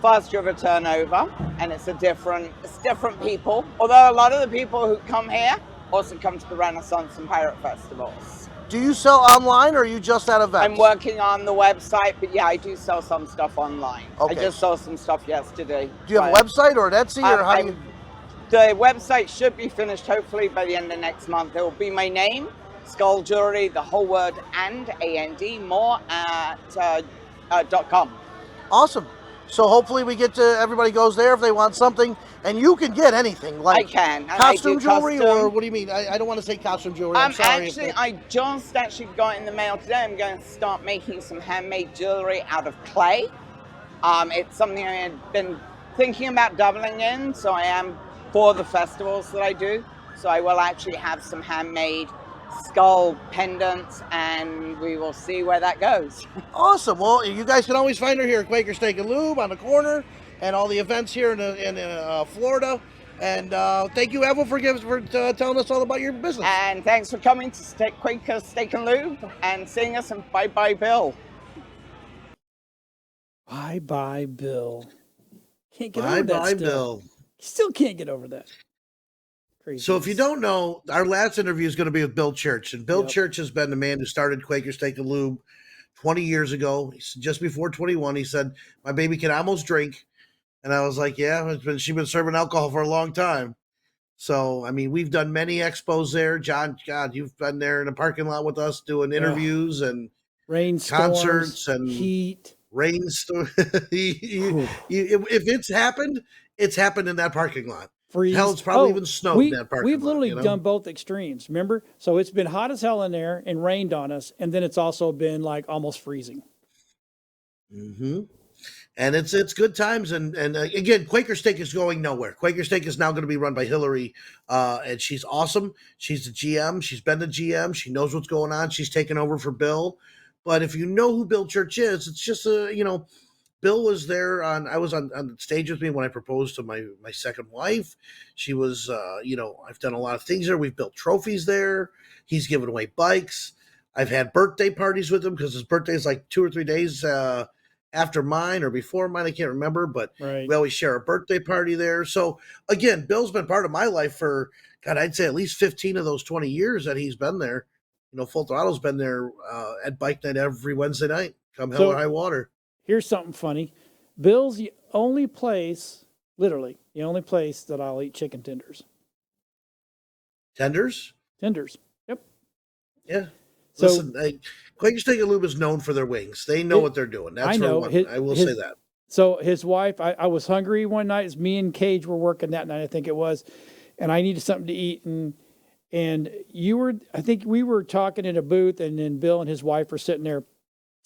faster of a turnover and it's different people. Although a lot of the people who come here also come to the Renaissance and Pirate Festivals. Do you sell online or are you just at events? I'm working on the website, but yeah, I do sell some stuff online. Okay. I just sold some stuff yesterday. Do you have a website or an Etsy or how do you... The website should be finished hopefully by the end of next month. It will be my name, Skull Jewelry, the whole word and A-N-D, more at .com. Awesome. So hopefully we get to, everybody goes there if they want something, and you can get anything like I can. And costume I do jewelry custom. or what do you mean? I don't want to say costume jewelry. I'm sorry. I just got in the mail today. I'm going to start making some handmade jewelry out of clay. It's something I had been thinking about doubling in, so I am for the festivals that I do. So I will actually have some handmade skull pendants and we will see where that goes. Awesome. Well, you guys can always find her here at Quaker Steak and Lube on the corner and all the events here in Florida. And thank you, Evel, for telling us all about your business. And thanks for coming to Quaker Steak and Lube and seeing us, and bye-bye, Bill. Bye-bye, Bill. Can't get over that Bye-bye, still. Bill. Still can't get over that. Crazy. So if you don't know, our last interview is going to be with Bill Church. And Bill Church has been the man who started Quaker Steak and Lube 20 years ago. Just before 21, he said, my baby can almost drink. And I was like, yeah, she's been serving alcohol for a long time. So, I mean, we've done many expos there. John, God, you've been there in the parking lot with us doing interviews and concerts and heat. Rainstorm. If it's happened in that parking lot. Freeze. Hell, it's probably even snowed in that parking lot. We've literally done both extremes, remember? So it's been hot as hell in there and rained on us, and then it's also been like almost freezing. Mm-hmm. And it's good times. And again, Quaker Steak is going nowhere. Quaker Steak is now going to be run by Hillary, and she's awesome. She's the GM. She's been the GM. She knows what's going on. She's taken over for Bill. But if you know who Bill Church is, it's just Bill was there I was on stage with me when I proposed to my second wife. She was, I've done a lot of things there. We've built trophies there. He's given away bikes. I've had birthday parties with him because his birthday is like 2 or 3 days after mine or before mine. I can't remember, but Right. we always share a birthday party there. So again, Bill's been part of my life for, God, I'd say at least 15 of those 20 years that he's been there. Full Throttle's been there at bike night every Wednesday night, come hell or high water. Here's something funny. Bill's the only place, literally, the only place that I'll eat chicken tenders. Tenders? Tenders. Yep. Yeah. So, Listen, Quaker Steak and Lube is known for their wings. They know what they're doing. That's I know. one. I will say that. So his wife, I was hungry one night. It's me and Cage were working that night, I think it was, and I needed something to eat. And I think we were talking in a booth, and then Bill and his wife were sitting there.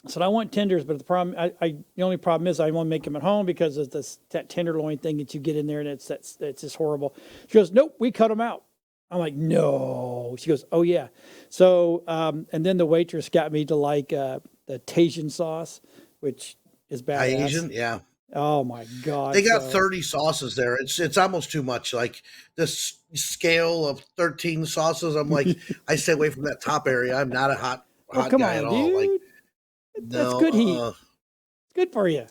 I said, I want tenders, but the only problem is I want to make them at home because of that tenderloin thing that you get in there, and it's just horrible. She goes, nope, we cut them out. I'm like, no. She goes, oh yeah. So, and then the waitress got me to like the Tajin sauce, which is badass. Asian, yeah. Oh my God. They got 30 sauces there. It's almost too much. Like this scale of 13 sauces. I'm like, I stay away from that top area. I'm not a hot guy at all. Dude. Like, That's good heat. It's good for you.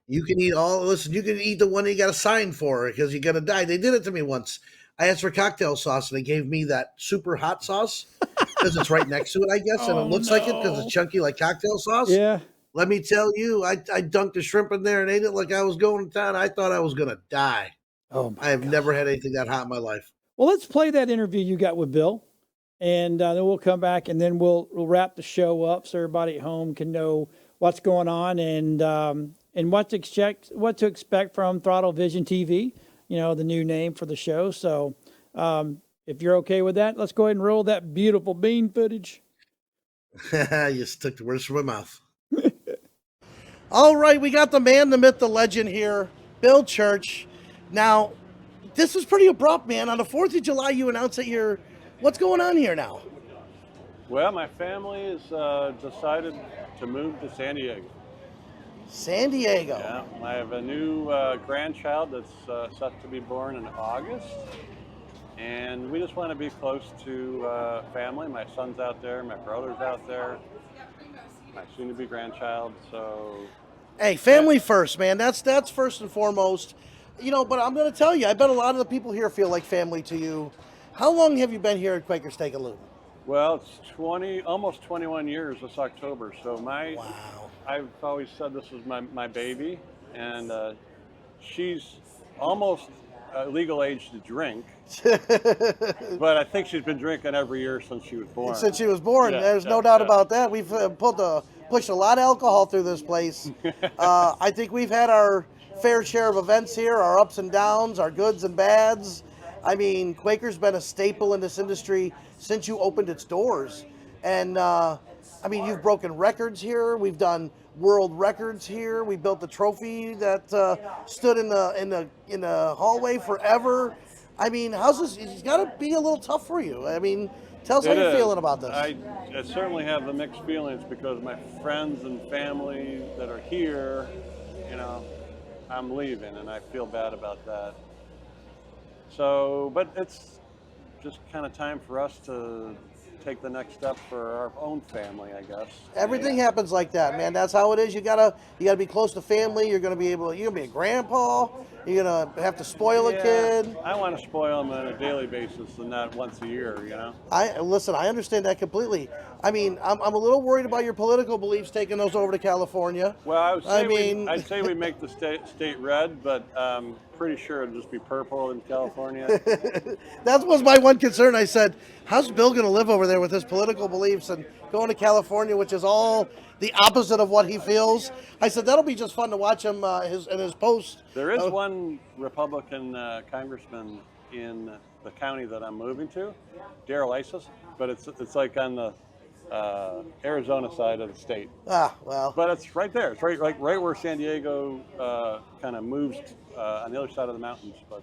You can eat you can eat the one you got to sign for because you're going to die. They did it to me once. I asked for cocktail sauce and they gave me that super hot sauce because it's right next to it, I guess. And it looks like it because it's chunky like cocktail sauce. Yeah. Let me tell you, I dunked the shrimp in there and ate it like I was going to town. I thought I was going to die. Oh my I have God. never had anything that hot in my life. Well, let's play that interview you got with Bill, and then we'll come back, and then we'll wrap the show up so everybody at home can know what's going on and what to expect from Throttle Vision TV. The new name for the show. So, if you're okay with that, let's go ahead and roll that beautiful bean footage. You stuck the words from my mouth. All right, we got the man, the myth, the legend here, Bill Church. Now, this is pretty abrupt, man. On the 4th of July, you announced that what's going on here now? Well, my family has decided to move to San Diego. San Diego. Yeah, I have a new grandchild that's set to be born in August. And we just want to be close to family. My son's out there, my brother's out there, my soon-to-be grandchild, so... Hey, family first, man. That's first and foremost. But I'm going to tell you, I bet a lot of the people here feel like family to you. How long have you been here at Quaker Steak and Lube? Well, it's almost 21 years this October, so Wow. I've always said this is my baby, and she's almost legal age to drink, but I think she's been drinking every year since she was born. Since she was born, Yeah, there's no yeah, doubt yeah. about that. We've pushed a lot of alcohol through this place. I think we've had our fair share of events here, our ups and downs, our goods and bads. I mean, Quaker's been a staple in this industry since you opened its doors. And, you've broken records here. We've done world records here. We built the trophy that stood in the hallway forever. I mean, how's this? It's got to be a little tough for you. I mean, tell us how you're feeling about this. I certainly have the mixed feelings because my friends and family that are here, I'm leaving, and I feel bad about that. So, but it's just kind of time for us to take the next step for our own family, I guess. Everything happens like that, man. That's how it is. You gotta be close to family. You're gonna be a grandpa. You're gonna have to spoil a kid. I want to spoil them on a daily basis and not once a year, I understand that completely. I mean, I'm a little worried about your political beliefs taking those over to California. Well, I'd say we make the state red, but pretty sure it'll just be purple in California. That was my one concern. I said, how's Bill going to live over there with his political beliefs and going to California, which is all the opposite of what he feels? I said, that'll be just fun to watch him in his post. There is one Republican congressman in the county that I'm moving to, Darrell Isis, but it's like on the Arizona side of the state. Ah, well. But it's right there. It's right where San Diego kind of moves on the other side of the mountains. But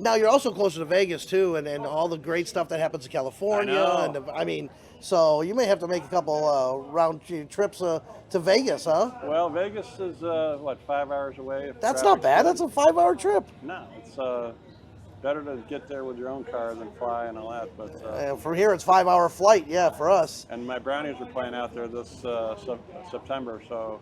Now you're also closer to Vegas too, and all the great stuff that happens in California. I know. I mean, so you may have to make a couple round trips to Vegas, huh? Well, Vegas is what, 5 hours away? If That's not traffic's bad. good. That's a 5-hour trip. No, it's better to get there with your own car than fly and all that. But From here, it's 5-hour flight. Yeah, for us. and my Brownies are playing out there this September, so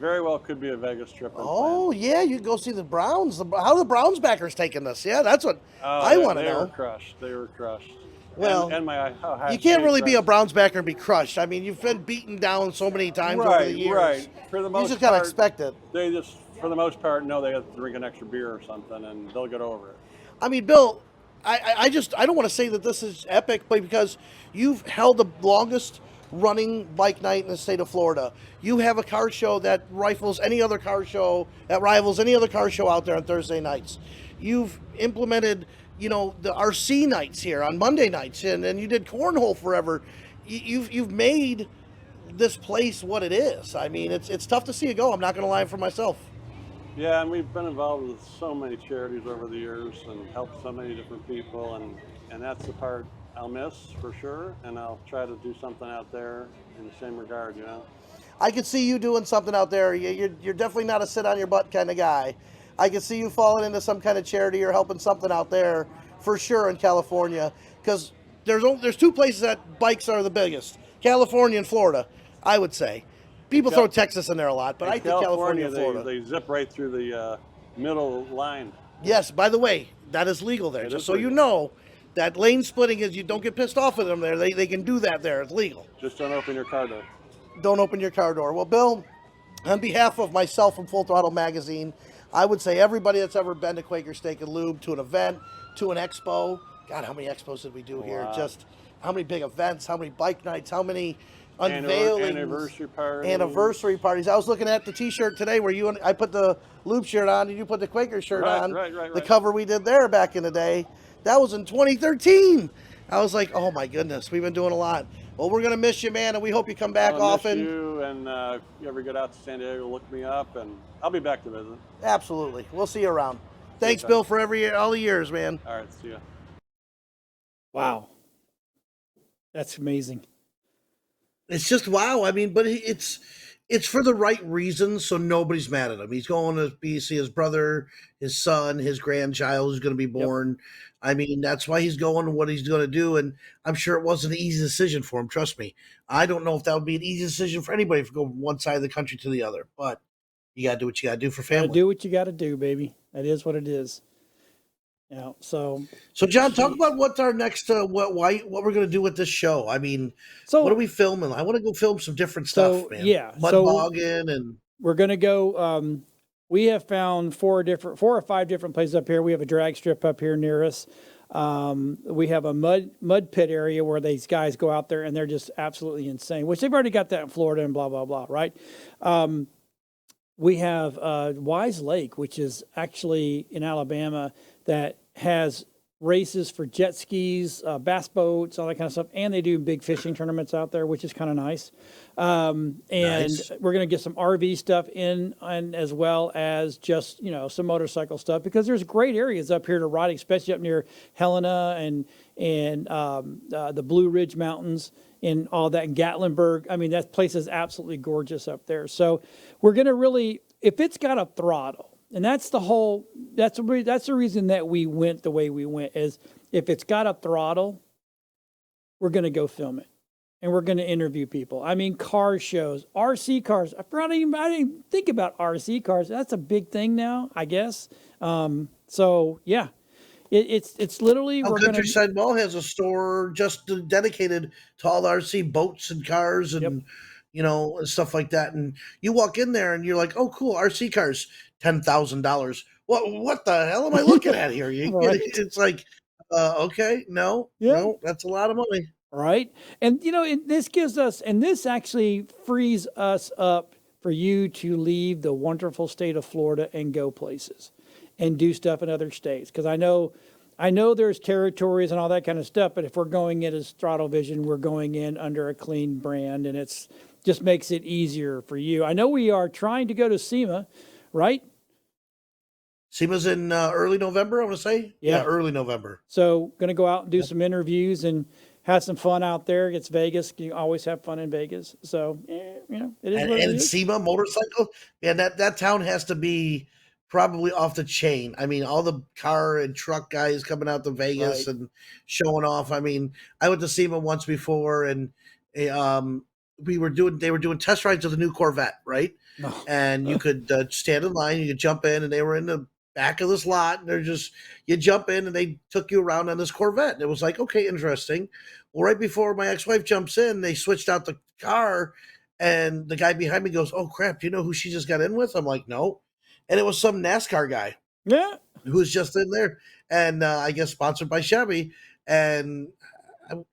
very well could be a Vegas trip. Oh yeah, you can go see the Browns. How are the Browns backers taking this? Yeah, that's what I want to They know. were crushed. They were crushed. Well, and my Ohio you can't State really be a friends- Browns backer and be crushed. I mean, you've been beaten down so many times over the years. Right. For the most You just gotta part, expect it. They just, for the most part, know they have to drink an extra beer or something, and they'll get over it. I mean, Bill, I don't want to say that this is epic, but because you've held the longest running bike night in the state of Florida. You have a car show that rivals any other car show out there on Thursday nights. You've implemented, the RC nights here on Monday nights, and you did cornhole forever. You've made this place what it is. I mean, it's tough to see it go. I'm not going to lie for myself. Yeah, and we've been involved with so many charities over the years and helped so many different people, and that's the part I'll miss for sure, and I'll try to do something out there in the same regard, I could see you doing something out there. You're definitely not a sit on your butt kind of guy. I could see you falling into some kind of charity or helping something out there for sure in California, because there's two places that bikes are the biggest: California and Florida, I would say. People throw Texas in there a lot, but I think California and Florida. They zip right through the middle line. Yes, by the way, that is legal there. Just so you know, that lane splitting is, you don't get pissed off at them there. They can do that there. It's legal. Just don't open your car door. Don't open your car door. Well, Bill, on behalf of myself and Full Throttle Magazine, I would say everybody that's ever been to Quaker Steak and Lube, to an event, to an expo. God, how many expos did we do here? Just how many big events, how many bike nights, how many unveilings, anniversary parties. I was looking at the T-shirt today where I put the Lube shirt on and you put the Quaker shirt on. Right. The cover we did there back in the day. That was in 2013. I was like, oh my goodness, we've been doing a lot. Well, we're gonna miss you, man, and we hope you come back often. Miss you, and if you ever get out to San Diego, look me up, and I'll be back to visit. Absolutely, we'll see you around. Thanks, Bill, for all the years, man. All right, see ya. Wow, that's amazing. It's just wow. I mean, but it's for the right reasons, so nobody's mad at him. He's going to see his brother, his son, his grandchild who's going to be born. Yep. I mean, that's why he's going to what he's going to do, and I'm sure it wasn't an easy decision for him. Trust me. I don't know if that would be an easy decision for anybody to go from one side of the country to the other, but you got to do what you got to do for family. Do what you got to do, baby. That is what it is. Yeah. So John, talk about what's our next what we're going to do with this show. I mean, what are we filming? I want to go film some different stuff, man. Yeah, mud bogging, and we're going to go. We have found 4 or 5 different places up here. We have a drag strip up here near us. We have a mud pit area where these guys go out there and they're just absolutely insane, which they've already got that in Florida and blah, blah, blah, right? We have Wise Lake, which is actually in Alabama, that has races for jet skis, bass boats, all that kind of stuff. And they do big fishing tournaments out there, which is kind of nice. Nice. We're going to get some RV stuff in, and as well as just, some motorcycle stuff, because there's great areas up here to ride, especially up near Helena and the Blue Ridge Mountains and all that, in Gatlinburg. I mean, that place is absolutely gorgeous up there. So we're going to really, if it's got a throttle, and that's the reason that we went the way we went, is if it's got a throttle, we're going to go film it. And we're going to interview people. I mean, car shows, RC cars. I didn't think about RC cars. That's a big thing now, I guess. So yeah, it's literally. Countryside Mall has a store just dedicated to all the RC boats and cars and and stuff like that. And you walk in there and you're like, oh, cool, RC cars, $10,000. What the hell am I looking at here? Right. It's like, okay, no, that's a lot of money. Right. And, this gives us, and this actually frees us up for you to leave the wonderful state of Florida and go places and do stuff in other states. Because I know there's territories and all that kind of stuff, but if we're going in as Throttle Vision, we're going in under a clean brand, and it's just makes it easier for you. I know we are trying to go to SEMA, right? SEMA's in early November, I want to say. Yeah. Early November. So going to go out and do some interviews and have some fun out there. It's Vegas. You always have fun in Vegas. So, it is what it And is. SEMA motorcycle, man, that town has to be probably off the chain. I mean, all the car and truck guys coming out to Vegas and showing off. I mean, I went to SEMA once before, and they were doing test rides of the new Corvette, right? And you could stand in line, you could jump in, and they were in the back of this lot, and you jump in, and they took you around on this Corvette. And it was like, okay, interesting. Well, right before my ex-wife jumps in, they switched out the car, and the guy behind me goes, "Oh crap, do you know who she just got in with?" I'm like, "No." And it was some NASCAR guy. Yeah. Who was just in there, and I guess sponsored by Chevy. And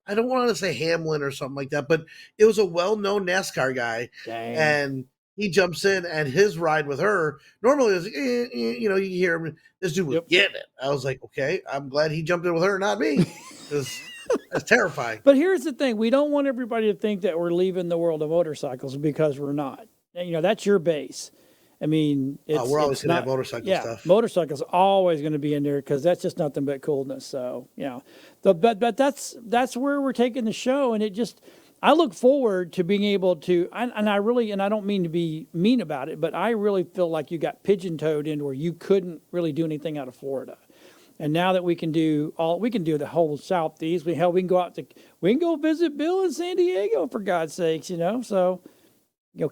I don't want to say Hamlin or something like that, but it was a well-known NASCAR guy. Dang. And he jumps in, and his ride with her normally is, you hear him. This dude was getting it. I was like, okay, I'm glad he jumped in with her, not me. That's terrifying. But here's the thing: we don't want everybody to think that we're leaving the world of motorcycles, because we're not. That's your base. I mean, we're always going to have motorcycle stuff. Motorcycles always going to be in there, because that's just nothing but coolness. So, but that's where we're taking the show. And I look forward to being able to, and I don't mean to be mean about it, but I really feel like you got pigeon-toed into where you couldn't really do anything out of Florida. And now that we can do the whole Southeast, we can go visit Bill in San Diego, for God's sakes, so.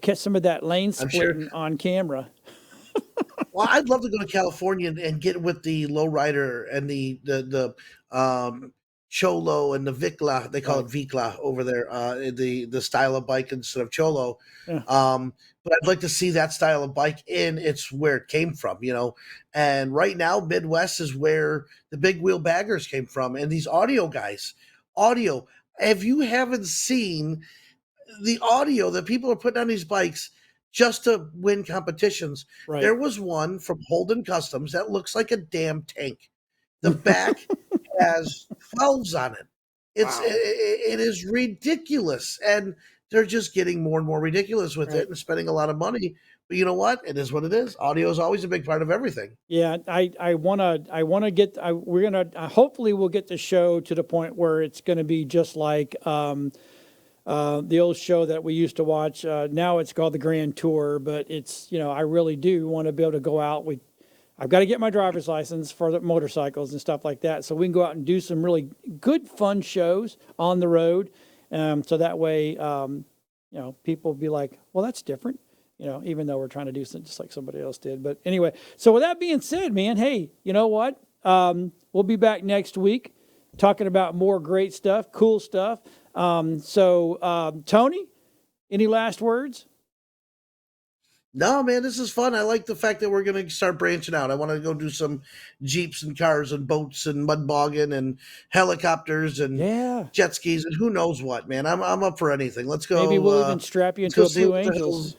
Catch some of that lane splitting on camera. Well, I'd love to go to California and get with the lowrider and the Cholo and the Vikla. They call it Vikla over there. The style of bike instead of Cholo. Yeah. But I'd like to see that style of bike where it came from, And right now, Midwest is where the big wheel baggers came from, and these audio guys. If you haven't seen the audio that people are putting on these bikes just to win competitions. Right. There was one from Holden Customs that looks like a damn tank. The back has 12s on it. It is ridiculous, and they're just getting more and more ridiculous with it and spending a lot of money. But you know what? It is what it is. Audio is always a big part of everything. Yeah, I wanna get. Hopefully we'll get the show to the point where it's going to be just like. The old show that we used to watch, now it's called the Grand Tour, but it's, I really do want to be able to go out. I've got to get my driver's license for the motorcycles and stuff like that, so we can go out and do some really good, fun shows on the road. So that way, people will be like, well, that's different, even though we're trying to do something just like somebody else did. But anyway, so with that being said, man, hey, you know what? We'll be back next week talking about more great stuff, cool stuff. Tony, any last words? No, man, this is fun. I like the fact that we're going to start branching out. I want to go do some Jeeps and cars and boats and mud bogging and helicopters and jet skis and who knows what, man. I'm up for anything. Let's go. Maybe we'll even strap you into a Blue Angels.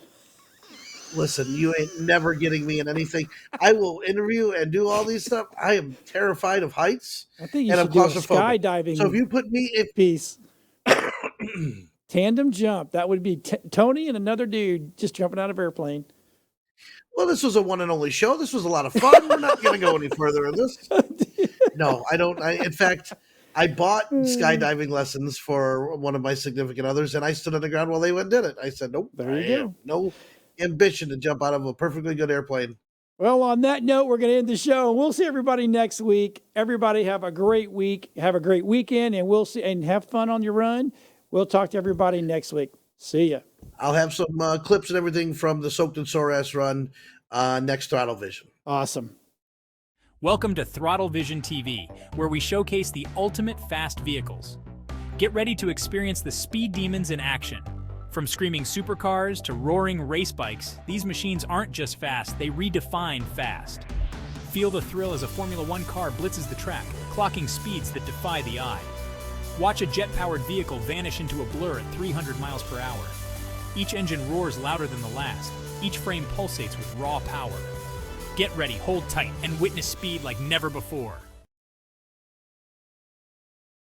Listen, you ain't never getting me in anything. I will interview and do all these stuff. I am terrified of heights. I think you should do a skydiving. So if you put me in piece. Tandem jump. That would be Tony and another dude just jumping out of airplane. Well, this was a one and only show. This was a lot of fun. We're not going to go any further in this. No, I don't. In fact, I bought skydiving lessons for one of my significant others, and I stood on the ground while they went and did it. I said, nope. There you go. No ambition to jump out of a perfectly good airplane. Well, on that note, we're going to end the show. We'll see everybody next week. Everybody have a great week. Have a great weekend, and we'll see and have fun on your run. We'll talk to everybody next week. See ya. I'll have some clips and everything from the Soaked and Sore Ass run next Throttle Vision. Awesome. Welcome to Throttle Vision TV, where we showcase the ultimate fast vehicles. Get ready to experience the speed demons in action. From screaming supercars to roaring race bikes, these machines aren't just fast, they redefine fast. Feel the thrill as a Formula One car blitzes the track, clocking speeds that defy the eye. Watch a jet-powered vehicle vanish into a blur at 300 miles per hour. Each engine roars louder than the last. Each frame pulsates with raw power. Get ready, hold tight, and witness speed like never before.